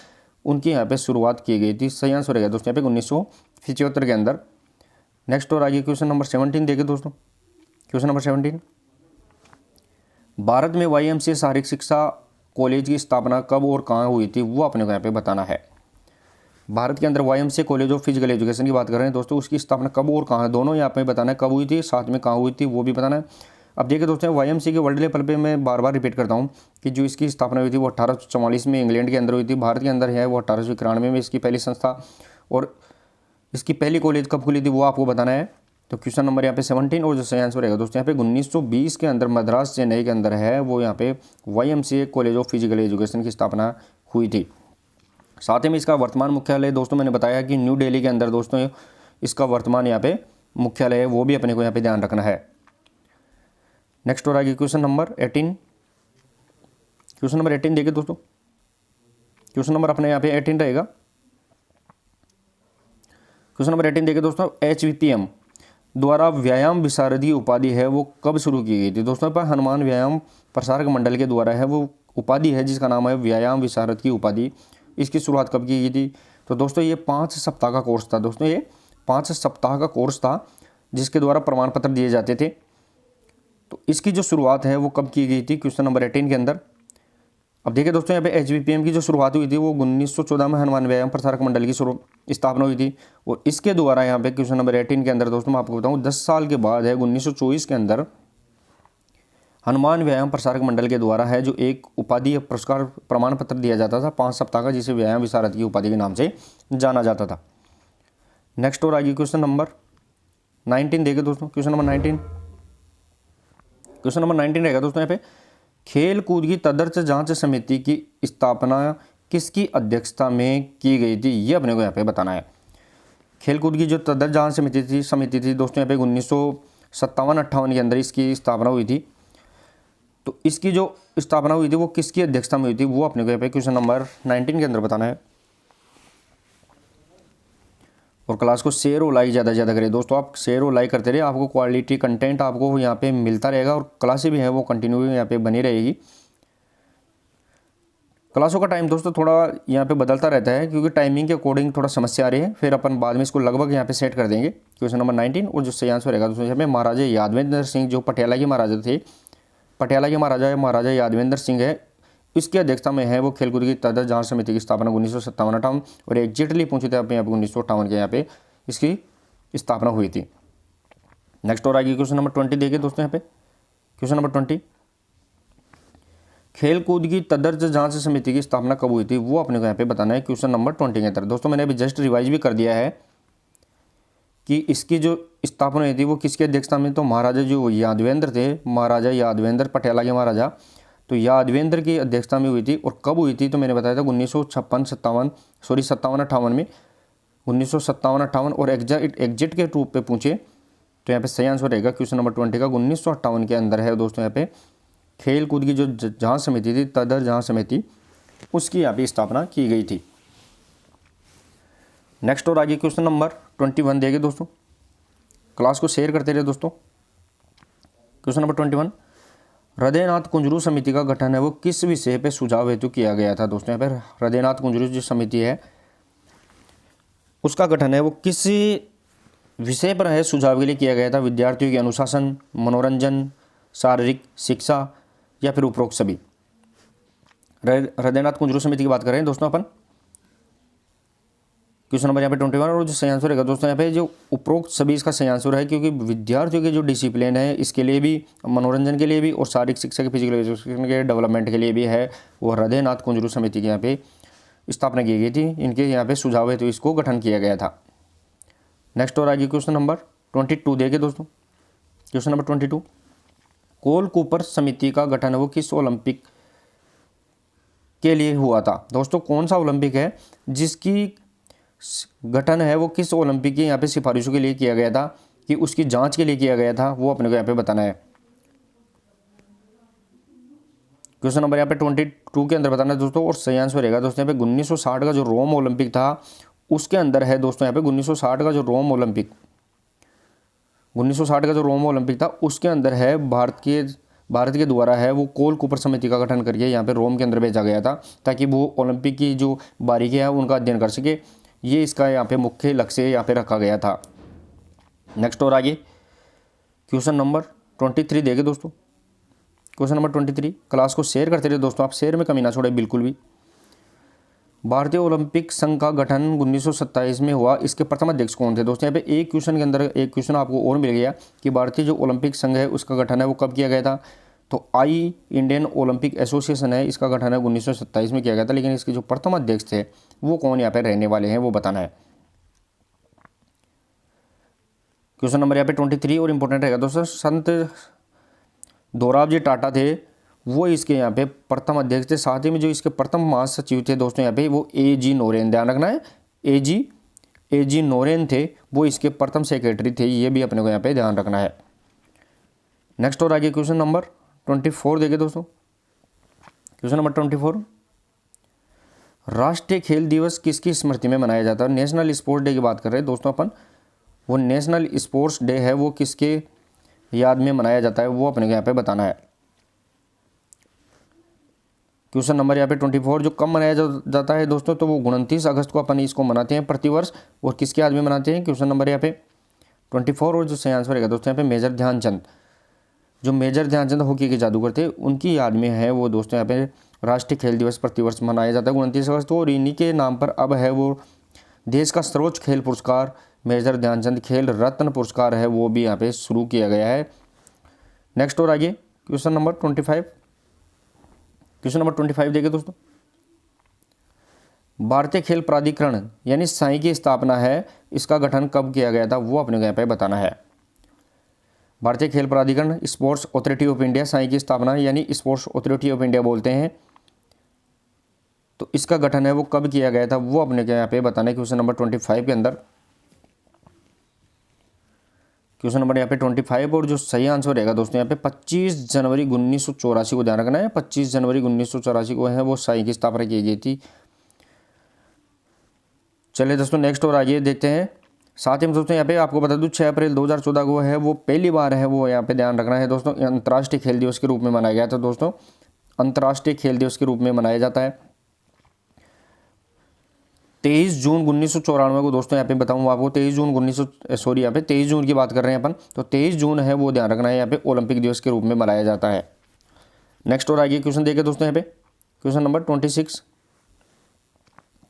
उनकी यहाँ पे शुरुआत की गई थी। सही आंसर रहेगा दोस्तों यहाँ पे 1975 के अंदर। नेक्स्ट और आगे क्वेश्चन नंबर 17 देखिए दोस्तों। क्वेश्चन नंबर 17, भारत में YMCA शारीरिक शिक्षा कॉलेज की स्थापना कब और कहाँ हुई थी, वो अपने को यहाँ पे बताना है। भारत के अंदर YMCA college of physical education की बात कर रहे हैं दोस्तों, उसकी स्थापना कब और कहाँ, दोनों यहाँ पे बताना है, कब हुई थी साथ में कहाँ हुई थी वो भी बताना है। अब देखिए दोस्तों YMCA के वर्ल्ड लेवल पे मैं बार बार रिपीट करता हूँ कि जो इसकी स्थापना हुई थी वो 1844 में इंग्लैंड के अंदर हुई थी। भारत के अंदर है वो 1891 में इसकी पहली संस्था, और इसकी पहली कॉलेज कब खुली थी वो आपको बताना है। तो क्वेश्चन नंबर यहाँ पे 17 और जो सही आंसर रहेगा दोस्तों यहाँ पे 1920 के अंदर मद्रास चेन्नई के अंदर है वो यहाँ पे YMCA college of physical education की स्थापना हुई थी। साथ ही में इसका वर्तमान मुख्यालय दोस्तों मैंने बताया कि न्यू दिल्ली के अंदर दोस्तों इसका वर्तमान यहाँ पे मुख्यालय है, वो भी अपने को यहाँ पे ध्यान रखना है। नेक्स्ट और आगे क्वेश्चन नंबर 18। क्वेश्चन नंबर 18 देखिए दोस्तों, क्वेश्चन नंबर अपने यहाँ पे 18 रहेगा। क्वेश्चन नंबर 18 देखिए दोस्तों, HVPM द्वारा व्यायाम विशारदी उपाधि है वो कब शुरू की गई थी। दोस्तों पर हनुमान व्यायाम प्रसारक मंडल के द्वारा है वो उपाधि है जिसका नाम है व्यायाम विशारद की उपाधि। इसकी शुरुआत कब की गई थी, तो दोस्तों ये 5 सप्ताह का कोर्स था। दोस्तों ये 5 सप्ताह का कोर्स था जिसके द्वारा प्रमाण पत्र दिए जाते थे। तो इसकी जो शुरुआत है वो कब की गई थी, क्वेश्चन नंबर 18 के अंदर। अब देखिए दोस्तों यहाँ पे HVPM की जो शुरुआत हुई थी वो 1914 में हनुमान व्यायाम प्रसारक मंडल की स्थापना हुई थी, और इसके द्वारा यहाँ पे क्वेश्चन नंबर 18 के अंदर दोस्तों मैं आपको बताऊँ 10 साल के बाद है 1924 के अंदर हनुमान व्यायाम प्रसारक मंडल के द्वारा है जो एक उपाधि या पुरस्कार प्रमाण पत्र दिया जाता था 5 सप्ताह का, जिसे व्यायाम विशारद की उपाधि के नाम से जाना जाता था। नेक्स्ट और आगे क्वेश्चन नंबर 19 देखिए दोस्तों। क्वेश्चन नंबर 19 रहेगा दोस्तों यहाँ पे खेल कूद की तदर्थ जांच समिति की स्थापना किसकी अध्यक्षता में की गई थी, ये अपने को यहाँ पे बताना है। खेल कूद की जो तदर्थ जांच समिति थी दोस्तों यहाँ पे 1957-58 के अंदर इसकी स्थापना हुई थी। तो इसकी जो स्थापना हुई थी वो किसकी अध्यक्षता में हुई थी, वो अपने को यहाँ पे क्वेश्चन नंबर 19 के अंदर बताना है। और क्लास को शेयर और लाइक ज़्यादा से ज़्यादा करें दोस्तों, आप शेयर और लाइक करते रहे, आपको क्वालिटी कंटेंट आपको यहाँ पे मिलता रहेगा, और क्लासें भी हैं वो कंटिन्यू यहाँ पे बनी रहेगी। क्लासों का टाइम दोस्तों थोड़ा यहाँ पे बदलता रहता है क्योंकि टाइमिंग के अकॉर्डिंग थोड़ा समस्या आ रही है, फिर अपन बाद में इसको लगभग यहाँ पे सेट कर देंगे। क्वेश्चन नंबर 19 और जो सही आंसर रहेगा दोस्तों यहाँ पे महाराजा यादवेंद्र सिंह जो पटियाला के महाराजा थे, पटियाला के महाराजा यादवेंद्र सिंह है, इसकी अध्यक्षता में है वो खेलकूद की तदर्थ जांच समिति की स्थापना 1957-58 और एग्जैक्टली पूछे थे आप यहाँ पे 1958 के यहाँ पे इसकी स्थापना हुई थी। नेक्स्ट और आगे क्वेश्चन नंबर 20 देखिए दोस्तों यहाँ पे। क्वेश्चन नंबर 20, खेल कूद की तदर्थ जांच समिति की स्थापना कब हुई थी, वो अपने को यहाँ पे बताना है क्वेश्चन नंबर 20 के अंदर। दोस्तों मैंने अभी जस्ट रिवाइज भी कर दिया है कि इसकी जो स्थापना हुई थी वो किसकी अध्यक्षता में, तो महाराजा जो यादवेंद्र थे, महाराजा यादवेंद्र पटियाला के महाराजा, तो यादवेंद्र की अध्यक्षता में हुई थी। और कब हुई थी तो मैंने बताया था 1957-58 में 1957-58। और एग्जैक्ट के रूप पे पूछे तो यहाँ पे सही आंसर रहेगा क्वेश्चन नंबर 20 का 1958 के अंदर है दोस्तों यहाँ पे खेल कूद की जो जांच समिति थी, तदर जांच समिति, उसकी यहाँ पे स्थापना की गई थी। नेक्स्ट और आगे क्वेश्चन नंबर 21 देंगे दोस्तों, क्लास को शेयर करते रहे दोस्तों। क्वेश्चन नंबर 21, हृदयनाथ कुंजरू समिति का गठन है वो किस विषय पे सुझाव हेतु किया गया था दोस्तों। यहाँ पर हृदयनाथ कुंजरू जो समिति है उसका गठन है वो किस विषय पर है सुझाव के लिए किया गया था। विद्यार्थियों के अनुशासन, मनोरंजन, शारीरिक शिक्षा या फिर उपरोक्त सभी। हृदयनाथ कुंजरू समिति की बात कर रहे हैं दोस्तों अपन। क्वेश्चन नंबर यहाँ पे 21 और जो सही आंसर रहेगा दोस्तों यहाँ पे जो उपरोक्त सभी इसका सही आंसर है, क्योंकि विद्यार्थियों के जो डिसिप्लिन है इसके लिए भी, मनोरंजन के लिए भी और शारीरिक शिक्षा के फिजिकल एजुकेशन के डेवलपमेंट के लिए भी है वो हृदयनाथ कुंजरू समिति की यहाँ पे स्थापना की गई थी। इनके यहाँ पे सुझाव है तो इसको गठन किया गया था। नेक्स्ट और आगे क्वेश्चन नंबर 22 देखे दोस्तों। क्वेश्चन नंबर 22, कोल कूपर समिति का गठन है वो किस ओलंपिक के लिए हुआ था दोस्तों। कौन सा ओलंपिक है जिसकी गठन है वो किस ओलंपिक की यहाँ पे सिफारिशों के लिए किया गया था, कि उसकी जांच के लिए किया गया था, वो अपने को यहाँ पे बताना है। क्वेश्चन नंबर यहाँ पे 22 के अंदर बताना है दोस्तों, और सही आंसर रहेगा दोस्तों यहाँ पे 1960 का जो रोम ओलंपिक था उसके अंदर है दोस्तों यहाँ पे 1960 का जो रोम ओलंपिक 1960 का जो रोम ओलंपिक था उसके अंदर है भारत के द्वारा है वो कोल कूपर समिति का गठन करके यहाँ पे रोम के अंदर भेजा गया था, ताकि वो ओलंपिक की जो बारीकियां है उनका अध्ययन कर सके। ये इसका यहाँ पे मुख्य लक्ष्य यहाँ पे रखा गया था। नेक्स्ट और आगे क्वेश्चन नंबर 23 देंगे दोस्तों। क्वेश्चन नंबर 23, क्लास को शेयर करते रहे दोस्तों, आप शेयर में कमी ना छोड़े बिल्कुल भी। भारतीय ओलंपिक संघ का गठन 1927 में हुआ, इसके प्रथम अध्यक्ष कौन थे दोस्तों। यहाँ पे एक क्वेश्चन के अंदर एक क्वेश्चन आपको और मिल गया कि भारतीय जो ओलंपिक संघ है उसका गठन है वो कब किया गया था। तो इंडियन ओलंपिक एसोसिएशन है, इसका गठन है 1927 में किया गया था, लेकिन इसके जो प्रथम अध्यक्ष थे वो कौन यहाँ पे रहने वाले हैं वो बताना है। क्वेश्चन नंबर यहाँ पे 23 और इंपॉर्टेंट रहेगा दोस्तों। संत दोराबजी टाटा थे वो इसके यहाँ पे प्रथम अध्यक्ष थे, साथ ही में जो इसके प्रथम महासचिव थे दोस्तों यहाँ पे वो A.G. नोरेन, ध्यान रखना है A.G. नोरेन थे, वो इसके प्रथम सेक्रेटरी थे, ये भी अपने को यहाँ पे ध्यान रखना है। नेक्स्ट और आगे क्वेश्चन नंबर 24 देखिए दोस्तों। क्वेश्चन नंबर 24, राष्ट्रीय खेल दिवस किसकी स्मृति में मनाया जाता है। नेशनल स्पोर्ट्स डे की बात कर रहे हैं दोस्तों अपन। वो नेशनल स्पोर्ट्स डे है वो किसके याद में मनाया जाता है वो अपने को यहाँ पे बताना है। क्वेश्चन नंबर यहाँ पे 24 जो कब मनाया जाता है दोस्तों, तो वो 29 अगस्त को अपन इसको मनाते हैं प्रतिवर्ष, और किसके याद में मनाते हैं। क्वेश्चन नंबर यहाँ पे 24 और जो सही आंसर रहेगा दोस्तों यहाँ पे मेजर ध्यानचंद, जो मेजर ध्यानचंद हॉकी के जादूगर थे उनकी याद में है वो दोस्तों यहाँ पे राष्ट्रीय खेल दिवस प्रतिवर्ष मनाया जाता है 29 अगस्त को, और इन्हीं के नाम पर अब है वो देश का सर्वोच्च खेल पुरस्कार मेजर ध्यानचंद खेल रत्न पुरस्कार है वो भी यहाँ पे शुरू किया गया है। नेक्स्ट और आगे क्वेश्चन नंबर 25। क्वेश्चन नंबर 25 देखिए दोस्तों। भारतीय खेल प्राधिकरण यानी साई की स्थापना है, इसका गठन कब किया गया था वो अपने को यहाँ पे बताना है। भारतीय खेल प्राधिकरण sports authority of India, Sai की स्थापना यानी स्पोर्ट्स अथॉरिटी ऑफ इंडिया बोलते हैं, तो इसका गठन है वो कब किया गया था वो अपने को यहाँ पे बताना है क्वेश्चन नंबर 25 के अंदर। क्वेश्चन नंबर यहाँ पे 25 और जो सही आंसर रहेगा दोस्तों यहाँ पे 25 जनवरी 1984 को ध्यान रखना है। 25 जनवरी 1984 को है वो साई की स्थापना की गई थी। चलिए दोस्तों नेक्स्ट और आगे देखते हैं। साथ ही में दोस्तों यहाँ पे आपको बता दूं 6 अप्रैल 2014 को है वो पहली बार है वो यहाँ पे ध्यान रखना है दोस्तों अंतर्राष्ट्रीय खेल दिवस के रूप में मनाया गया था दोस्तों। अंतर्राष्ट्रीय खेल दिवस के रूप में मनाया जाता है 23 जून 1994 को दोस्तों यहाँ पे बताऊँ आपको 23 जून की बात कर रहे हैं अपन, तो 23 जून है वो ध्यान रखना है यहाँ पे ओलंपिक दिवस के रूप में मनाया जाता है। नेक्स्ट और आगे क्वेश्चन देखिए दोस्तों यहाँ पे क्वेश्चन नंबर 26।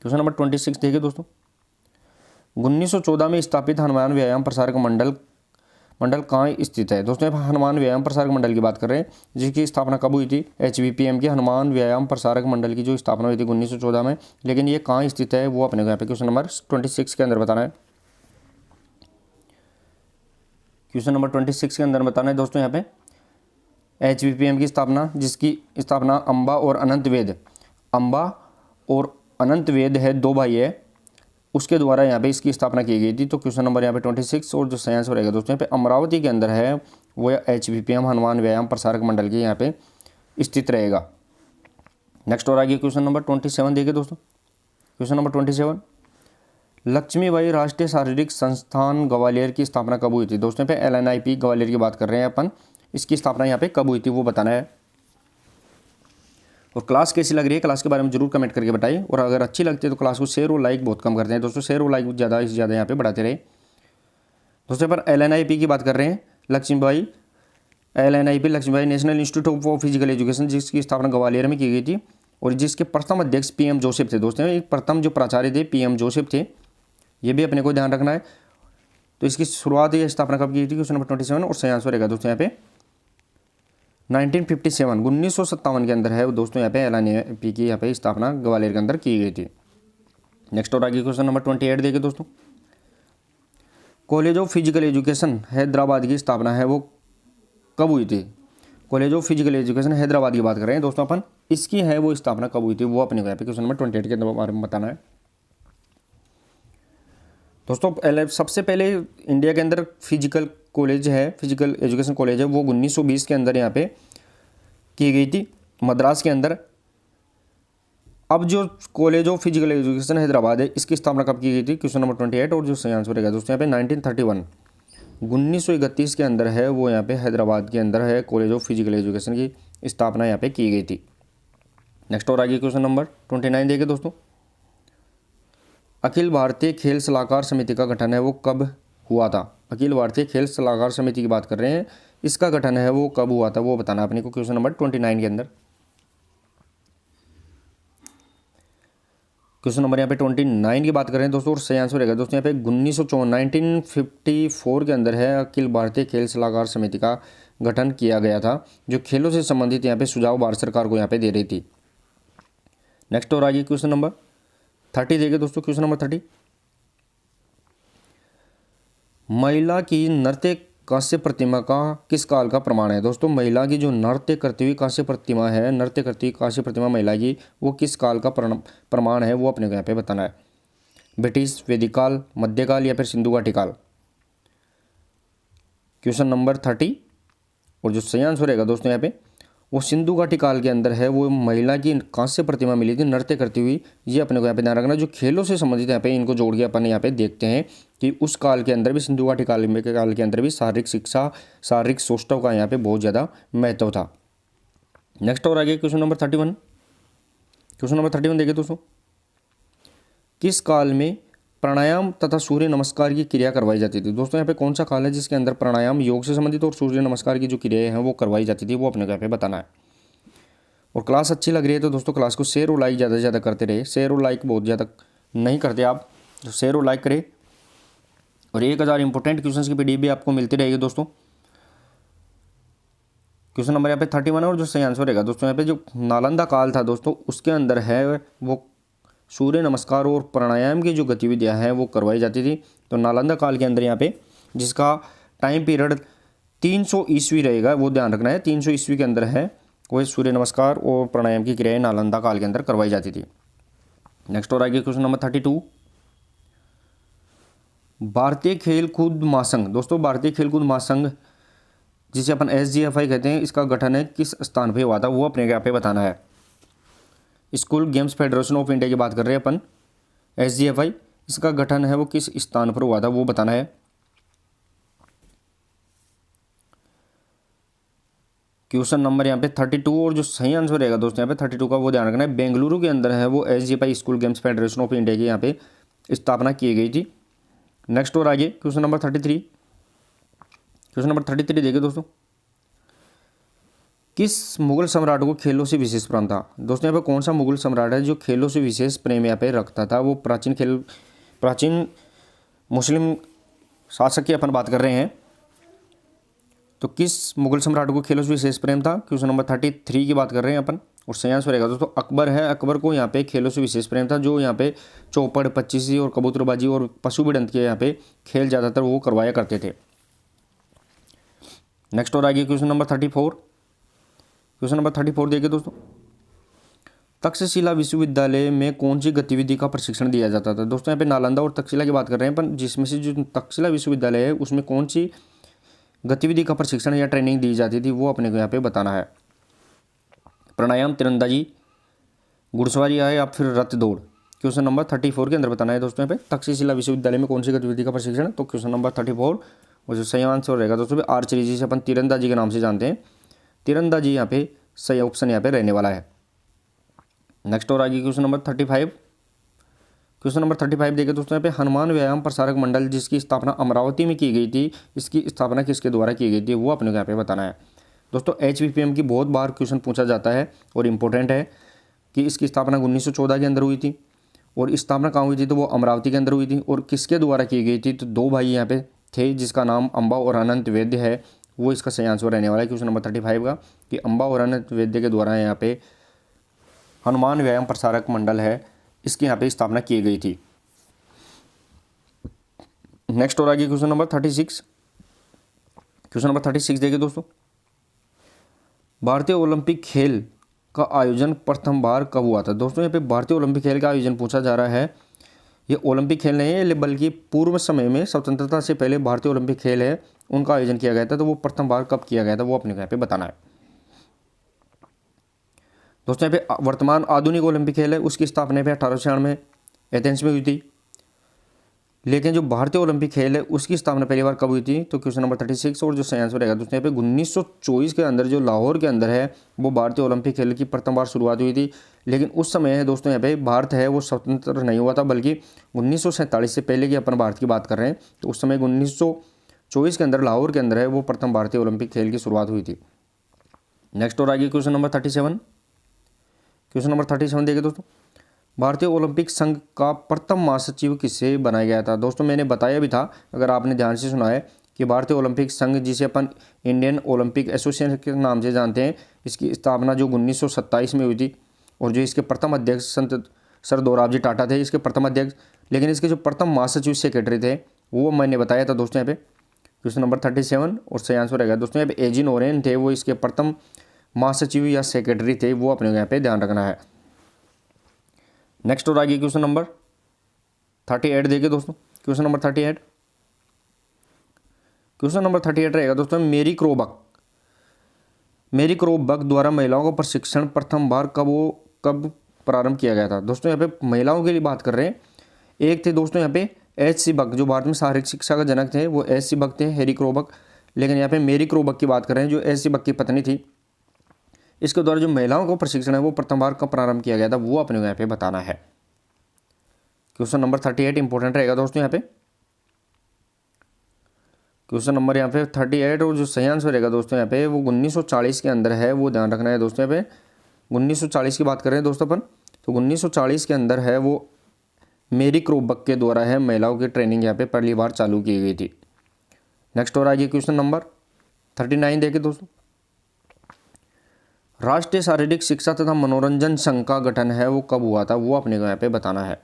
क्वेश्चन नंबर 26 देखिए दोस्तों। 1914 में स्थापित हनुमान व्यायाम प्रसारक मंडल कहाँ स्थित है दोस्तों। हनुमान व्यायाम प्रसारक मंडल की बात कर रहे हैं जिसकी स्थापना कब हुई थी। HVPM की हनुमान व्यायाम प्रसारक मंडल की जो स्थापना हुई थी 1914 में, लेकिन ये कहाँ स्थित है वो अपने को यहाँ पे क्वेश्चन नंबर 26 के अंदर बताना है। क्वेश्चन नंबर 26 के अंदर बताना है दोस्तों यहाँ पे HVPM की स्थापना, जिसकी स्थापना अम्बा और अनंत वेद है, दो भाई है उसके द्वारा यहाँ पे इसकी स्थापना की गई थी। तो क्वेश्चन नंबर यहाँ पे 26 और जो सही आंसर रहेगा दोस्तों यहाँ पे अमरावती के अंदर है वो HVPM हनुमान व्यायाम प्रसारक मंडल के यहाँ पे स्थित रहेगा। नेक्स्ट और आगे क्वेश्चन नंबर 27 देखिए दोस्तों। क्वेश्चन नंबर 27, लक्ष्मीबाई राष्ट्रीय शारीरिक संस्थान ग्वालियर की स्थापना कब हुई थी? दोस्तों यहाँ पे LNIP ग्वालियर की बात कर रहे हैं अपन। इसकी स्थापना यहाँ पे कब हुई थी वो बताना है। और क्लास कैसी लग रही है, क्लास के बारे में जरूर कमेंट करके बताइए। और अगर अच्छी लगती है तो क्लास को शेयर और लाइक बहुत कम करते हैं दोस्तों, शेयर और लाइक ज़्यादा से ज़्यादा यहाँ पे बढ़ाते रहे दोस्तों। पर LNIP की बात कर रहे हैं, Lakshmibai LNIP Lakshmibai national institute of physical education, जिसकी स्थापना ग्वालियर में की गई थी और जिसके प्रथम अध्यक्ष PM जोसेफ थे दोस्तों। एक प्रथम जो प्राचार्य थे PM जोसेफ थे, ये भी अपने को ध्यान रखना है। तो इसकी शुरुआत या स्थापना कब की थी? क्वेश्चन नंबर 27 और सही आंसर रहेगा दोस्तों यहाँ पे 1957 1957 के अंदर है दोस्तों यहाँ पे LNIP की यहाँ पे स्थापना ग्वालियर के अंदर की गई थी। नेक्स्ट और आगे क्वेश्चन नंबर 28 देखिए दोस्तों। College of physical education Hyderabad की स्थापना है वो कब हुई थी? College of physical education Hyderabad की बात कर रहे हैं दोस्तों अपन। इसकी है वो स्थापना कब हुई थी वो अपने को यहाँ पे क्वेश्चन नंबर 28 के बारे में बताना है दोस्तों। सबसे पहले इंडिया के अंदर फिजिकल कॉलेज है, फिजिकल एजुकेशन कॉलेज है, वो 1920 के अंदर यहाँ पे की गई थी मद्रास के अंदर। अब जो college of physical education Hyderabad है, इसकी स्थापना कब की गई थी? क्वेश्चन नंबर 28 और जो सही आंसर रहेगा दोस्तों यहाँ पे 1931 1931 के अंदर है वो यहाँ पे हैदराबाद के अंदर है कॉलेज ऑफ फिजिकल एजुकेशन की स्थापना यहाँ पे की गई थी। नेक्स्ट और आगे क्वेश्चन नंबर 29 देखिए दोस्तों। अखिल भारतीय खेल सलाहकार समिति का गठन है वो कब हुआ था? अखिल भारतीय खेल सलाहकार समिति की बात कर रहे हैं, इसका गठन है वो कब हुआ था वो बताना अपने को क्वेश्चन नंबर 29 के अंदर। क्वेश्चन नंबर यहाँ पे 29 की बात कर रहे हैं दोस्तों और सही आंसर रहेगा दोस्तों यहाँ पे 1954 के अंदर है अखिल भारतीय खेल सलाहकार समिति का गठन किया गया था, जो खेलों से संबंधित यहाँ पे सुझाव भारत सरकार को यहाँ पे दे रही थी। नेक्स्ट और आगे क्वेश्चन नंबर 30 देखिए दोस्तों। क्वेश्चन नंबर 30, महिला की नृत्य कांस्य प्रतिमा का किस काल का प्रमाण है? दोस्तों महिला की जो नृत्य करती हुई कांस्य प्रतिमा है, नृत्य करती हुई कांस्य प्रतिमा महिला की, वो किस काल का प्रमाण है वो अपने को यहाँ पे बताना है। ब्रिटिश, वैदिक काल, मध्यकाल या फिर सिंधु घाटी काल। क्वेश्चन नंबर 30 और जो सही आंसर रहेगा दोस्तों यहाँ पे वो सिंधु घाटी काल के अंदर है वो महिला की कांस्य प्रतिमा मिली थी नृत्य करती हुई। ये अपने को यहाँ पे ध्यान रखना, जो खेलों से संबंधित यहाँ पे इनको जोड़ के अपन यहाँ पे देखते हैं कि उस काल के अंदर भी, सिंधु घाटी काल के अंदर भी शारीरिक शिक्षा, शारीरिक सौष्ठव का यहाँ पे बहुत ज़्यादा महत्व था। नेक्स्ट और आगे क्वेश्चन नंबर 31। क्वेश्चन नंबर 31 देखिए दोस्तों। किस काल में प्राणायाम तथा सूर्य नमस्कार की क्रिया करवाई जाती थी? दोस्तों यहाँ पे कौन सा काल है जिसके अंदर प्राणायाम, योग से संबंधित और सूर्य नमस्कार की जो क्रियाएं हैं वो करवाई जाती थी, वो अपने को यहाँ पे बताना है। और क्लास अच्छी लग रही है तो दोस्तों क्लास को शेयर और लाइक ज़्यादा से ज़्यादा करते रहे। शेयर और लाइक बहुत ज़्यादा नहीं करते आप, तो शेयर और लाइक करें। और 1000 इंपॉर्टेंट क्वेश्चन की PDF भी आपको मिलती रहेगी दोस्तों। क्वेश्चन नंबर यहाँ पे 31 और जो सही आंसर रहेगा दोस्तों यहाँ पे जो नालंदा काल था दोस्तों, उसके अंदर है वो सूर्य नमस्कार और प्राणायाम की जो गतिविधियां हैं वो करवाई जाती थी। तो नालंदा काल के अंदर यहाँ पे जिसका टाइम पीरियड 300 ईस्वी रहेगा, वो ध्यान रखना है, 300 ईस्वी के अंदर है वो सूर्य नमस्कार और प्राणायाम की क्रियाएं नालंदा काल के अंदर करवाई जाती थी। नेक्स्ट और आगे क्वेश्चन नंबर 32, भारतीय खेलकूद महासंघ। दोस्तों भारतीय खेलकूद महासंघ जिसे अपन SGFI कहते हैं, इसका गठन है किस स्थान पे हुआ था वो अपने यहाँ पे बताना है। School games federation of India की बात कर रहे हैं अपन, SGFI, इसका गठन है वो किस स्थान पर हुआ था वो बताना है। क्वेश्चन नंबर यहाँ पे 32 और जो सही आंसर रहेगा दोस्तों यहाँ पे 32 का वो ध्यान रखना है, बेंगलुरु के अंदर है वो SGFI school games federation of India की यहाँ पे स्थापना की गई थी। नेक्स्ट और आगे क्वेश्चन नंबर 33। क्वेश्चन नंबर 33 देखिए दोस्तों। किस मुगल सम्राट को खेलों से विशेष प्रेम था? दोस्तों यहाँ पे कौन सा मुगल सम्राट है जो खेलों से विशेष प्रेम यहाँ पे रखता था? वो प्राचीन मुस्लिम शासक की अपन बात कर रहे हैं। तो किस मुगल सम्राट को खेलों से विशेष प्रेम था? क्वेश्चन नंबर 33 की बात कर रहे हैं अपन और सही आंसर रहेगा दोस्तों अकबर है। अकबर को यहाँ पे खेलों से विशेष प्रेम था, जो यहाँ पे चौपड़, पच्चीसी और कबूतरबाजी और पशु भिड़ंत के यहाँ पे खेल ज़्यादातर वो करवाया करते थे। नेक्स्ट और आगे क्वेश्चन नंबर 34। क्वेश्चन नंबर 34 देखिए दोस्तों। तक्षशिला विश्वविद्यालय में कौन सी गतिविधि का प्रशिक्षण दिया जाता था। दोस्तों यहाँ पे नालंदा और तक्षशिला की बात कर रहे हैं, पर जिसमें से जो तक्षशिला विश्वविद्यालय है उसमें कौन सी गतिविधि का प्रशिक्षण या ट्रेनिंग दी जाती थी वो अपने को यहाँ पे बताना है। प्राणायाम, तीरंदाजी, घुड़सवारी है या फिर रथ दौड़। क्वेश्चन नंबर 34 के अंदर बताना है दोस्तों यहाँ पे तक्षशिला विश्वविद्यालय में कौन सी गतिविधि का प्रशिक्षण। तो क्वेश्चन नंबर 34 और जो सही आंसर रहेगा दोस्तों आर्चरी, जिसे अपन तीरंदाजी के नाम से जानते हैं, तीरंदाजी यहाँ पे सही ऑप्शन यहाँ पे रहने वाला है। नेक्स्ट और आगे क्वेश्चन नंबर 35। क्वेश्चन नंबर 35 देखिए दोस्तों यहाँ पे हनुमान व्यायाम प्रसारक मंडल जिसकी स्थापना अमरावती में की गई थी, इसकी स्थापना किसके द्वारा की गई थी वो अपने को यहाँ पे बताना है। दोस्तों HVPM की बहुत बार क्वेश्चन पूछा जाता है और इम्पोर्टेंट है कि इसकी स्थापना 1914 के अंदर हुई थी और स्थापना कहाँ हुई थी तो वो अमरावती के अंदर हुई थी और किसके द्वारा की गई थी तो दो भाई यहाँ पे थे जिसका नाम अंबा और अनंत वैद्य है, वो इसका सही आंसर रहने वाला है क्वेश्चन नंबर 35 का, कि अंबा और अनंत वैद्य के द्वारा यहाँ पे हनुमान व्यायाम प्रसारक मंडल है इसकी यहाँ पे स्थापना की गई थी। नेक्स्ट और आगे क्वेश्चन नंबर 36। क्वेश्चन नंबर 36 देखिए दोस्तों, भारतीय ओलंपिक खेल का आयोजन प्रथम बार कब हुआ था। दोस्तों यहाँ पे भारतीय ओलंपिक खेल का आयोजन पूछा जा रहा है, ये ओलंपिक खेल नहीं है बल्कि पूर्व समय में स्वतंत्रता से पहले भारतीय ओलंपिक खेल है उनका आयोजन किया गया था, तो वो प्रथम बार कब किया गया था वो अपने को यहाँ पे बताना है। दोस्तों यहाँ पे वर्तमान आधुनिक ओलंपिक खेल है उसकी स्थापना पे 1896 एथेंस में हुई थी, लेकिन जो भारतीय ओलंपिक खेल है उसकी स्थापना पहली बार कब हुई थी तो क्वेश्चन नंबर 36 और जो सही आंसर रहेगा दोस्तों यहाँ पे 1924 के अंदर जो लाहौर के अंदर है वो भारतीय ओलंपिक खेल की प्रथम बार शुरुआत हुई थी। लेकिन उस समय है दोस्तों यहाँ पे भारत है वो स्वतंत्र नहीं हुआ था, बल्कि 1947 से पहले की अपन भारत की बात कर रहे हैं, तो उस समय 1924 के अंदर लाहौर के अंदर है वो प्रथम भारतीय ओलंपिक खेल की शुरुआत हुई थी। नेक्स्ट और आगे क्वेश्चन नंबर 37। क्वेश्चन नंबर 37 देखिए दोस्तों, भारतीय ओलंपिक संघ का प्रथम महासचिव किसे बनाया गया था। दोस्तों मैंने बताया भी था, अगर आपने ध्यान से सुना है, कि भारतीय ओलंपिक संघ जिसे अपन इंडियन ओलंपिक एसोसिएशन के नाम से जानते हैं, इसकी स्थापना जो 1927 में हुई थी और जो इसके प्रथम अध्यक्ष संत सर दोराबजी टाटा थे इसके प्रथम अध्यक्ष, लेकिन इसके जो प्रथम महासचिव सेक्रेटरी थे वो मैंने बताया था दोस्तों यहाँ पे क्वेश्चन नंबर 37 और सही आंसर रहेगा दोस्तों यहाँ पे एजिन ओरेन थे, वो इसके प्रथम महासचिव या सेक्रेटरी थे, वो अपने यहाँ पे ध्यान रखना है। नेक्स्ट और आगे क्वेश्चन नंबर 38 देखिए दोस्तों, क्वेश्चन नंबर 38। क्वेश्चन नंबर 38 रहेगा दोस्तों मेरी क्रोबक द्वारा महिलाओं का प्रशिक्षण प्रथम बार कब प्रारंभ किया गया था। दोस्तों यहाँ पे महिलाओं के लिए बात कर रहे हैं, एक थे दोस्तों यहाँ पे HC बक जो भारत में शारीरिक शिक्षा का जनक थे, वो HC बक थे, हैरी क्रोबक, लेकिन यहाँ पे मेरी क्रोबक की बात कर रहे हैं जो HC बक की पत्नी थी, इसके द्वारा जो महिलाओं को प्रशिक्षण है वो प्रथम बार कब प्रारंभ किया गया था वो अपने को यहाँ पे बताना है। क्वेश्चन नंबर 38 इंपॉर्टेंट रहेगा दोस्तों यहाँ पे, क्वेश्चन नंबर यहाँ पे 38 और जो सही आंसर रहेगा दोस्तों यहाँ पे वो 1940 के अंदर है, वो ध्यान रखना है दोस्तों यहाँ पे 1940 की बात कर रहे हैं दोस्तों अपन, तो 1940 के अंदर है वो मेरी क्रोबक के द्वारा है महिलाओं की ट्रेनिंग यहाँ पे पहली बार चालू की गई थी। नेक्स्ट और आगे क्वेश्चन नंबर 39 देखिए दोस्तों, राष्ट्रीय शारीरिक शिक्षा तथा मनोरंजन संघ का गठन है वो कब हुआ था वो अपने को यहाँ पे बताना है।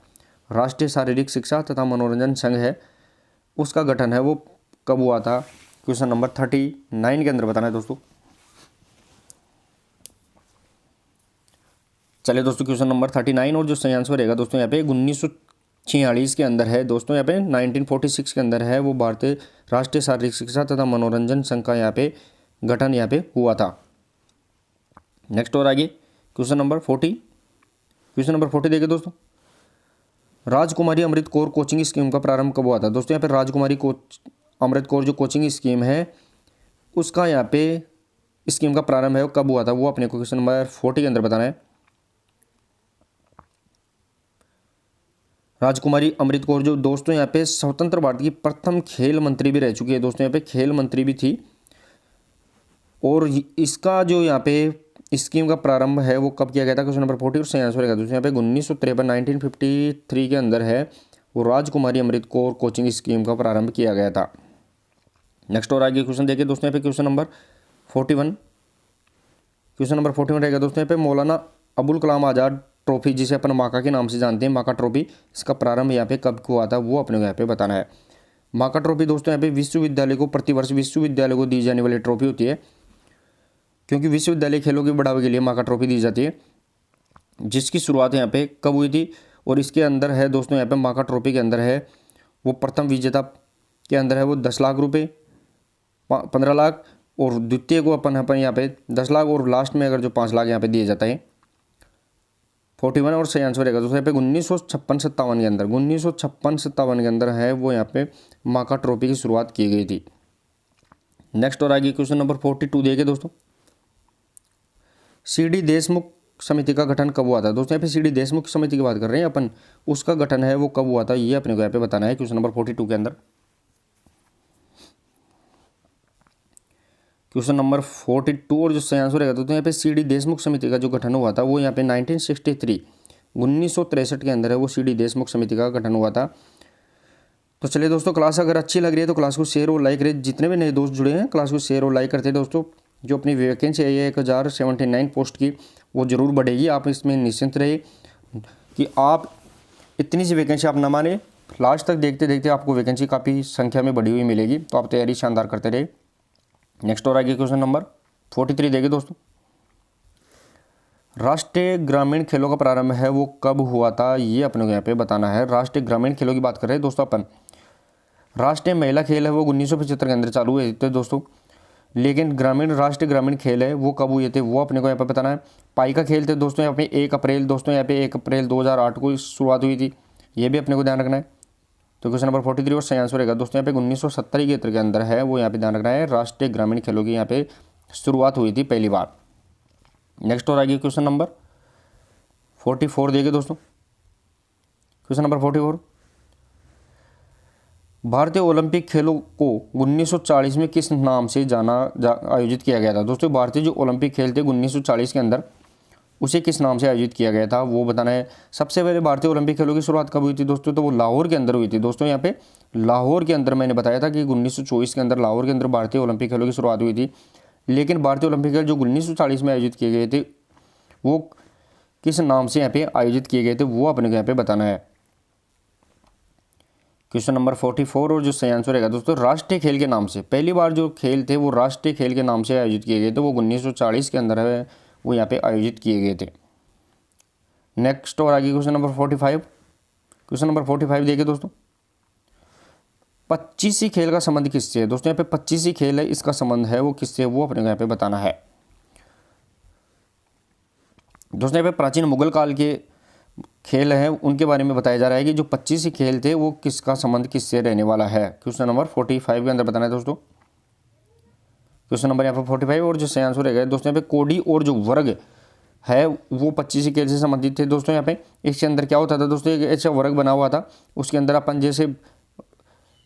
राष्ट्रीय शारीरिक शिक्षा तथा मनोरंजन संघ है उसका गठन है वो कब हुआ था, क्वेश्चन नंबर 39 के अंदर बताना है दोस्तों। चलिए दोस्तों क्वेश्चन नंबर 39 और जो सही आंसर रहेगा दोस्तों यहाँ पे 1946 के अंदर है दोस्तों, यहाँ पे 1946 के अंदर है वो भारतीय राष्ट्रीय शारीरिक शिक्षा तथा मनोरंजन संघ का यहाँ पे गठन यहाँ पे हुआ था। नेक्स्ट और आगे क्वेश्चन नंबर 40। क्वेश्चन नंबर 40 देखिए दोस्तों, राजकुमारी अमृत कौर कोचिंग स्कीम का प्रारंभ कब हुआ था। दोस्तों यहाँ पे राजकुमारी अमृत कौर जो कोचिंग स्कीम है उसका यहाँ पे स्कीम का प्रारंभ है वो कब हुआ था वो अपने को क्वेश्चन नंबर 40 के अंदर बताना है। राजकुमारी अमृत कौर जो दोस्तों यहाँ पे स्वतंत्र भारत की प्रथम खेल मंत्री भी रह चुकी है दोस्तों, यहाँ पे खेल मंत्री भी थी, और इसका जो यहाँ पे स्कीम का प्रारंभ है वो कब किया गया था क्वेश्चन नंबर 40 और सही आंसर रहेगा दोस्तों यहाँ पे 1953 के अंदर है वो राजकुमारी अमृत कौर कोचिंग स्कीम का प्रारंभ किया गया था। नेक्स्ट और आगे क्वेश्चन देखिए दोस्तों यहाँ पे क्वेश्चन नंबर 41। क्वेश्चन नंबर 41 रहेगा दोस्तों यहाँ पे मौलाना अबुल कलाम आज़ाद ट्रॉफी जिसे अपन माका के नाम से जानते हैं, माका ट्रॉफी, इसका प्रारंभ यहाँ पे कब हुआ था वो अपने को यहाँ पे बताना है। माका ट्रॉफी दोस्तों यहाँ पे विश्वविद्यालय को प्रतिवर्ष विश्वविद्यालय को दी जाने वाली ट्रॉफी होती है, क्योंकि विश्वविद्यालय खेलों के बढ़ावे के लिए माका ट्रॉफी दी जाती है। जिसकी शुरुआत यहाँ पे कब हुई थी, और इसके अंदर है दोस्तों यहाँ पे माका ट्रॉफी के अंदर है वो प्रथम विजेता के अंदर है वो 10 लाख रुपए, 15 लाख, और द्वितीय को अपन अपन यहाँ पे 10 लाख, और लास्ट में अगर जो 5 लाख यहाँ पे दिए जाता है 41, और सही आंसर रहेगा दोस्तों यहाँ पे 1956-57 के अंदर, 1956-57 के अंदर है वो यहाँ पे माका ट्रॉफी की शुरुआत की गई थी। नेक्स्ट और आगे क्वेश्चन नंबर 42 देखिए दोस्तों, सीडी देशमुख समिति का गठन कब हुआ था। दोस्तों यहाँ पे सीडी देशमुख समिति की बात कर रहे हैं अपन, उसका गठन है वो कब हुआ था, ये अपने को यहाँ पे बताना है क्वेश्चन नंबर 42 के अंदर। क्वेश्चन नंबर 42 और जो सही आंसर रहेगा दोस्तों यहाँ पे सीडी देशमुख समिति का जो गठन हुआ था वो यहाँ पे 1963 1963 के अंदर है वो सीडी देशमुख समिति का गठन हुआ था। तो चलिए दोस्तों, क्लास अगर अच्छी लग रही है तो क्लास को शेयर और लाइक करें। जितने भी नए दोस्त जुड़े हैं क्लास को शेयर और लाइक करते हैं दोस्तों। जो अपनी वैकेंसी है ये 1079 पोस्ट की वो ज़रूर बढ़ेगी, आप इसमें निश्चिंत रहिए कि आप इतनी सी वैकेंसी आप ना माने, लास्ट तक देखते देखते आपको वैकेंसी काफ़ी संख्या में बढ़ी हुई मिलेगी, तो आप तैयारी शानदार करते रहे। नेक्स्ट और आगे क्वेश्चन नंबर 43 देखिए दोस्तों, राष्ट्रीय ग्रामीण खेलों का प्रारंभ है वो कब हुआ था, ये अपने को यहाँ पे बताना है। राष्ट्रीय ग्रामीण खेलों की बात कर रहे हैं दोस्तों अपन। राष्ट्रीय महिला खेल है वो 1975 के अंदर चालू हुए थे दोस्तों, लेकिन राष्ट्रीय ग्रामीण खेल है वो कब हुए थे वो अपने को यहाँ पे बताना है। पाई का खेल थे दोस्तों यहाँ पे 1 अप्रैल, दोस्तों यहाँ पे 1 अप्रैल 2008 को शुरुआत हुई थी, ये भी अपने को ध्यान रखना है। तो क्वेश्चन नंबर 43 और सही आंसर रहेगा दोस्तों यहाँ पे 1970 के अंदर है वो यहाँ पे ध्यान रखना है। राष्ट्रीय ग्रामीण खेलों की यहाँ पे शुरुआत हुई थी पहली बार। नेक्स्ट और आगे क्वेश्चन नंबर 44 देखिए दोस्तों, क्वेश्चन नंबर 44, भारतीय ओलंपिक खेलों को 1940 में किस नाम से आयोजित किया गया था। दोस्तों भारतीय जो ओलंपिक खेल थे 1940 के अंदर उसे किस नाम से आयोजित किया गया था वो बताना है। सबसे पहले भारतीय ओलंपिक खेलों की शुरुआत कब हुई थी दोस्तों, तो वो लाहौर के अंदर हुई थी। दोस्तों यहाँ पे लाहौर के अंदर मैंने बताया था कि 1924 के अंदर लाहौर के अंदर भारतीय ओलंपिक खेलों की शुरुआत हुई थी, लेकिन भारतीय ओलंपिक खेल जो 1940 में आयोजित किए गए थे वो किस नाम से यहाँ पे आयोजित किए गए थे वो अपने को यहाँ पे बताना है। क्वेश्चन नंबर 44 और जो सही आंसर रहेगा दोस्तों राष्ट्रीय खेल के नाम से, पहली बार जो खेल थे वो राष्ट्रीय खेल के नाम से आयोजित किए गए थे, वो 1940 के अंदर है वो यहाँ पे आयोजित किए गए थे। नेक्स्ट और आगे क्वेश्चन नंबर 45, क्वेश्चन नंबर 45 देखिए दोस्तों, 25वीं खेल का संबंध किससे है। दोस्तों यहाँ पे 25वीं खेल है इसका संबंध है वो किससे वो अपने को यहाँ पे बताना है। दोस्तों यहाँ पे प्राचीन मुगल काल के खेल हैं उनके बारे में बताया जा रहा है कि जो 25 खेल थे वो किसका संबंध किससे रहने वाला है। क्वेश्चन नंबर 45 के अंदर बताना है दोस्तों। क्वेश्चन नंबर यहाँ पर 45 और जो सही आंसर रहेगा दोस्तों यहाँ पे कोडी और जो वर्ग है वो 25 खेल से संबंधित थे। दोस्तों यहाँ पे इसके अंदर क्या होता था दोस्तों, एक ऐसा वर्ग बना हुआ था, उसके अंदर अपन जैसे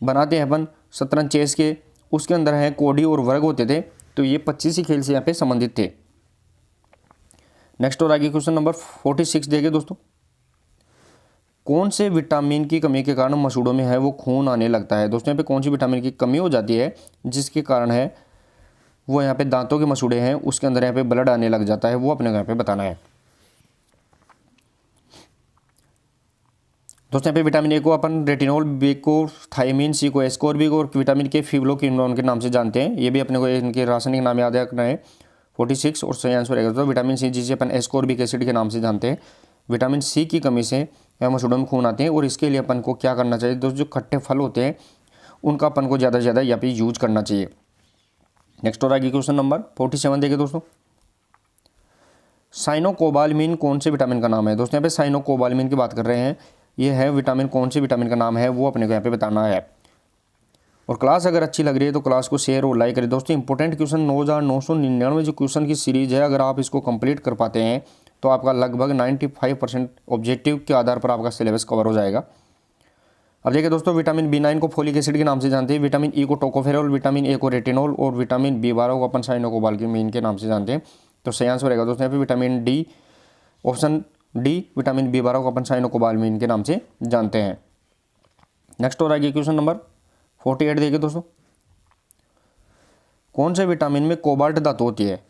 बनाते हैं अपन शतरंज चेस के, उसके अंदर है कोडी और वर्ग होते थे, तो ये 25 खेल से यहाँ पे संबंधित थे। नेक्स्ट और आगे क्वेश्चन नंबर 46 देखिए दोस्तों, कौन से विटामिन की कमी के कारण मसूड़ों में है वो खून आने लगता है। दोस्तों यहाँ पे कौन सी विटामिन की कमी हो जाती है जिसके कारण है वो यहाँ पे दांतों के मसूड़े हैं उसके अंदर यहाँ पे ब्लड आने लग जाता है वो अपने को यहाँ पे बताना है। दोस्तों यहाँ पे विटामिन ए को अपन रेटिनॉल, बी को थायमिन, सी को एस्कोर्बिक और विटामिन के फिब्रोक्विनोन के नाम से जानते हैं। ये भी अपने को इनके रासायनिक नाम याद रखना है। 46 और सही आंसर रहेगा। तो विटामिन सी जिसे अपन एस्कोर्बिक एसिड के नाम से जानते हैं, विटामिन सी की कमी से मसूड़ों में खून आते हैं, और इसके लिए अपन को क्या करना चाहिए दोस्तों, जो खट्टे फल होते हैं उनका अपन को ज़्यादा से ज़्यादा यहाँ पे यूज करना चाहिए। नेक्स्ट और आगे क्वेश्चन नंबर 47 देखिए दोस्तों, साइनोकोबालमिन कौन से विटामिन का नाम है। दोस्तों यहाँ पे साइनोकोबालमिन की बात कर रहे हैं, ये है विटामिन, कौन से विटामिन का नाम है वो अपने को यहाँ पे बताना है। और क्लास अगर अच्छी लग रही है तो क्लास को शेयर और लाइक करें। दोस्तों इंपॉर्टेंट क्वेश्चन 9999 जो क्वेश्चन की सीरीज है, अगर आप इसको कंप्लीट कर पाते हैं तो आपका लगभग 95% ऑब्जेक्टिव के आधार पर आपका सिलेबस कवर हो जाएगा। अब देखिए दोस्तों, विटामिन B9 को फोलिक एसिड के नाम से जानते हैं, विटामिन ई को टोकोफेरॉल, विटामिन ए को रेटिनॉल और विटामिन B12 को अपन साइनोकोबालमिन के नाम से जानते हैं। तो सही आंसर रहेगा दोस्तों यहाँ पे vitamin D, option D, vitamin B12 को अपन साइनोकोबालमिन के नाम से जानते हैं। नेक्स्ट और आगे क्वेश्चन नंबर 48 देखिए दोस्तों, कौन से विटामिन में कोबाल्ट धातु होती है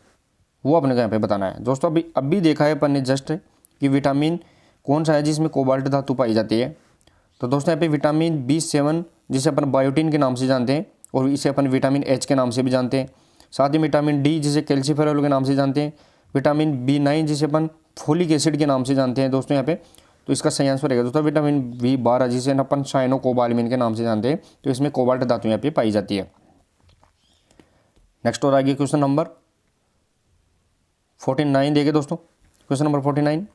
वो अपने को यहाँ पे बताना है। दोस्तों अभी देखा है अपन ने जस्ट कि विटामिन कौन सा है जिसमें कोबाल्ट धातु पाई जाती है। तो दोस्तों यहाँ पे विटामिन B7 जिसे अपन बायोटीन के नाम से जानते हैं, और इसे अपन विटामिन H के नाम से भी जानते हैं। साथ ही विटामिन डी जिसे कैल्सीफेरॉल के नाम से जानते हैं, विटामिन B9 जिसे अपन फोलिक एसिड के नाम से जानते हैं दोस्तों यहाँ पे। तो इसका सही आंसर रहेगा दोस्तों विटामिन B12, जिसे अपन साइनोकोबालामिन के नाम से जानते हैं। तो इसमें कोबाल्ट धातु यहाँ पे पाई जाती है। नेक्स्ट और आगे क्वेश्चन नंबर 49 देखिए दोस्तों। क्वेश्चन नंबर 49,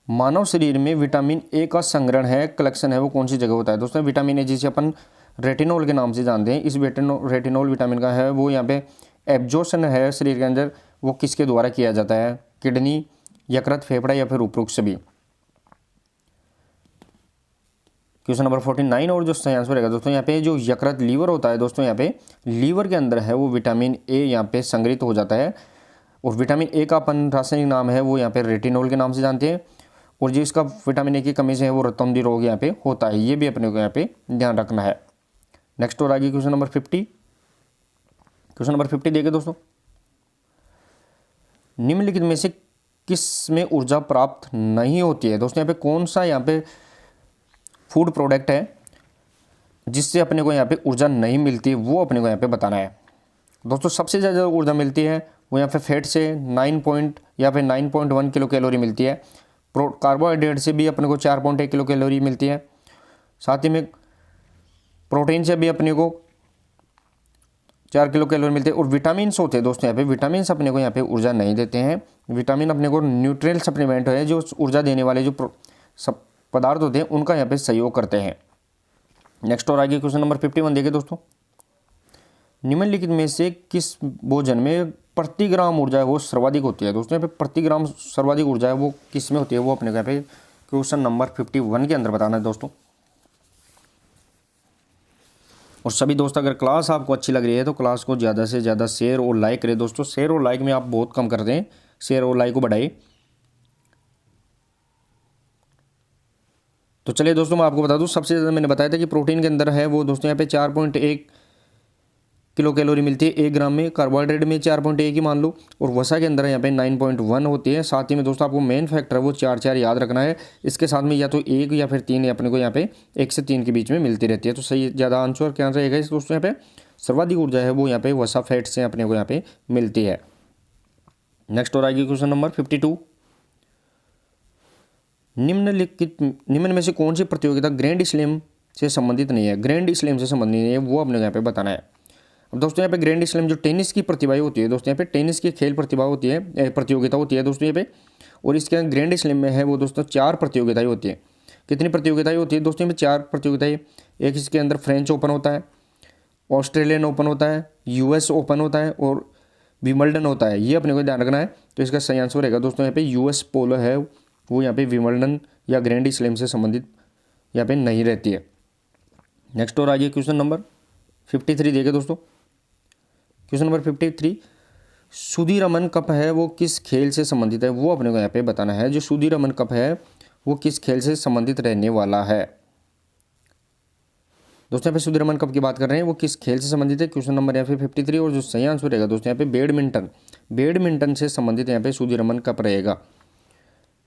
मानव शरीर में विटामिन ए का संग्रहण है, कलेक्शन है, वो कौन सी जगह होता है दोस्तों? विटामिन ए जिसे अपन रेटिनॉल के नाम से जानते हैं, इस रेटिनॉल विटामिन का है वो यहाँ पे एब्जॉर्प्शन है शरीर के अंदर, वो किसके द्वारा किया जाता है? किडनी, यकृत, फेफड़ा या फिर उपरोक्त सभी। क्वेश्चन नंबर 49 और जो सही आंसर रहेगा दोस्तों यहाँ पे जो यकृत लीवर होता है दोस्तों, यहाँ पे लीवर के अंदर है वो विटामिन ए यहाँ पे संग्रहित हो जाता है। और विटामिन ए का अपन रासायनिक नाम है वो यहाँ पे रेटिनॉल के नाम से जानते हैं। और जिसका विटामिन ए की कमी से है वो रतौंधी रोग यहाँ पे होता है, ये भी अपने को यहाँ पे ध्यान रखना है। नेक्स्ट और आगे क्वेश्चन नंबर 50। क्वेश्चन नंबर 50 देखिए दोस्तों, निम्नलिखित में से किस में ऊर्जा प्राप्त नहीं होती है दोस्तों? यहाँ पे कौन सा यहाँ पे फूड प्रोडक्ट है जिससे अपने को यहाँ पे ऊर्जा नहीं मिलती, वो अपने को यहाँ पे बताना है दोस्तों। सबसे ज़्यादा ऊर्जा मिलती है वो यहाँ पे फैट से 9.1 किलो कैलोरी मिलती है। कार्बोहाइड्रेट से भी अपने को 4.1 किलो कैलोरी मिलती है। साथ ही में प्रोटीन से भी अपने को 4 किलो कैलोरी मिलती है। और विटामिन होते हैं दोस्तों यहाँ पे, विटामिन अपने को यहाँ पे ऊर्जा नहीं देते हैं। विटामिन अपने को न्यूट्रियल सप्लीमेंट है, जो ऊर्जा देने वाले जो सब पदार्थ होते हैं उनका यहाँ पे सहयोग करते हैं। नेक्स्ट और आगे क्वेश्चन नंबर 51 देखिए दोस्तों, निम्नलिखित में से किस भोजन में प्रति ग्राम ऊर्जा है वो सर्वाधिक होती है दोस्तों? यहाँ पे प्रति ग्राम सर्वाधिक ऊर्जा है वो किस में होती है, वो अपने को यहाँ पे क्वेश्चन नंबर 51 के अंदर बताना है दोस्तों। और सभी दोस्त अगर क्लास आपको अच्छी लग रही है तो क्लास को ज़्यादा से ज़्यादा शेयर और लाइक करें दोस्तों। शेयर और लाइक में आप बहुत कम करते हैं, शेयर और लाइक को बढ़ाइए। तो चलिए दोस्तों मैं आपको बता दूं, सबसे ज़्यादा मैंने बताया था कि प्रोटीन के अंदर है वो दोस्तों यहाँ पे 4.1 किलो कैलोरी मिलती है 1 ग्राम में। कार्बोहाइड्रेट में 4.1 ही मान लो। और वसा के अंदर यहाँ पे 9.1 होती है। साथ ही में दोस्तों आपको मेन फैक्टर है वो 4 याद रखना है। इसके साथ में या तो 1 या फिर 3 अपने को यहाँ पे 1 से 3 के बीच में मिलती रहती है। तो सही ज़्यादा आंसर क्या रहेगा इस दोस्तों? यहाँ पे सर्वाधिक ऊर्जा है वो यहाँ पे वसा फैट से अपने को यहाँ पे मिलती है। नेक्स्ट और आगे क्वेश्चन नंबर 52, निम्न में से कौन सी प्रतियोगिता ग्रैंड स्लैम से संबंधित नहीं है? ग्रैंड स्लैम से संबंधित नहीं है वो अपने यहाँ पे बताना है। अब दोस्तों यहाँ पे ग्रैंड स्लैम जो टेनिस की प्रतिभाएं होती है दोस्तों, यहाँ पे टेनिस की खेल प्रतिभा होती है, प्रतियोगिता होती है दोस्तों यहाँ पे। और इसके ग्रैंड स्लैम में है वो दोस्तों 4 प्रतियोगिताएं होती है। कितनी प्रतियोगिताएं होती है दोस्तों? यहाँ पे 4 प्रतियोगिताएं। एक इसके अंदर फ्रेंच ओपन होता है, ऑस्ट्रेलियन ओपन होता है, US ओपन होता है और विम्बल्डन होता है, ये अपने को ध्यान रखना है। तो इसका सही आंसर रहेगा दोस्तों यहाँ पे US पोलो है वो यहाँ पे विम्बल्डन या ग्रैंड स्लैम से संबंधित यहाँ पे नहीं रहती है। नेक्स्ट और आगे क्वेश्चन नंबर 53 देखिए दोस्तों। क्वेश्चन नंबर 53, सुदीरमन कप है वो किस खेल से संबंधित है, वो अपने को यहाँ पे बताना है। जो सुदीरमन कप है वो किस खेल से संबंधित रहने वाला है दोस्तों? यहाँ पे सुदीरमन कप की बात कर रहे हैं, वो किस खेल से संबंधित है? क्वेश्चन नंबर यहाँ पे 53। और जो सही आंसर रहेगा दोस्तों यहाँ पे बैडमिंटन से संबंधित यहाँ पे सुदीरमन कप रहेगा।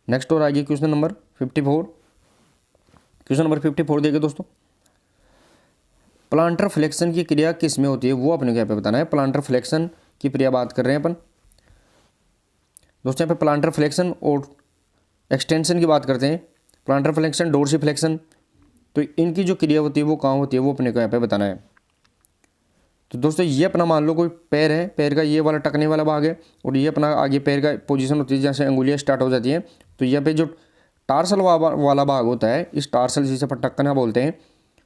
नेक्स्ट और आगे क्वेश्चन नंबर 54। क्वेश्चन नंबर 54 देखिए दोस्तों, प्लांटर फ्लेक्शन की क्रिया किस में होती है, वो अपने को यहाँ पे बताना है। प्लांटर फ्लेक्शन की क्रिया बात कर रहे हैं अपन दोस्तों। यहाँ पे प्लांटर फ्लेक्शन और एक्सटेंशन की बात करते हैं। प्लांटर फ्लेक्शन, डोर्सिफ्लेक्शन, तो इनकी जो क्रिया होती है वो कहाँ होती है, वो अपने को यहाँ पे बताना है। तो दोस्तों ये अपना मान लो कोई पैर है, पैर का ये वाला टकने वाला भाग है और ये अपना आगे पैर का पोजीशन होती है जहाँ से अंगुलियाँ स्टार्ट हो जाती हैं। तो यहाँ पे जो टार्सल वाला भाग होता है, इस टार्सल जिसे अपन टकना बोलते हैं,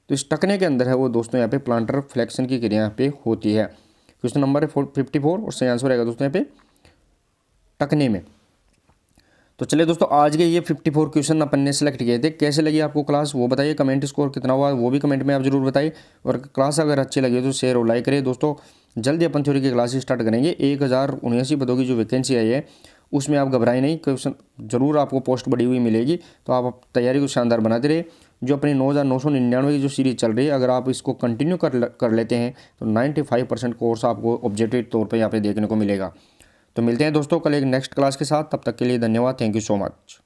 तो इस टकने के अंदर है वो दोस्तों यहाँ पे प्लांटर फ्लेक्शन की क्रिया यहाँ पे होती है। क्वेश्चन नंबर 54 और सही आंसर रहेगा दोस्तों यहाँ पे टकने में। तो चलिए दोस्तों आज के ये 54 क्वेश्चन अपन ने सेलेक्ट किए थे। कैसे लगी आपको क्लास वो बताइए, कमेंट स्कोर कितना हुआ वो भी कमेंट में आप जरूर बताइए। और क्लास अगर अच्छी लगी तो शेयर और लाइक करिए दोस्तों। जल्दी अपन थ्योरी की क्लास स्टार्ट करेंगे। 1079 पदों की जो वैकेंसी आई है उसमें आप घबराएं नहीं, क्वेश्चन जरूर आपको पोस्ट बढ़ी हुई मिलेगी। तो आप तैयारी को शानदार बनाते रहे। जो अपनी 9999 की जो सीरीज़ चल रही है, अगर आप इसको कंटिन्यू कर लेते हैं तो 95% कोर्स आपको ऑब्जेक्टिव तौर पे यहाँ पे देखने को मिलेगा। तो मिलते हैं दोस्तों कल एक नेक्स्ट क्लास के साथ, तब तक के लिए धन्यवाद। Thank you so much.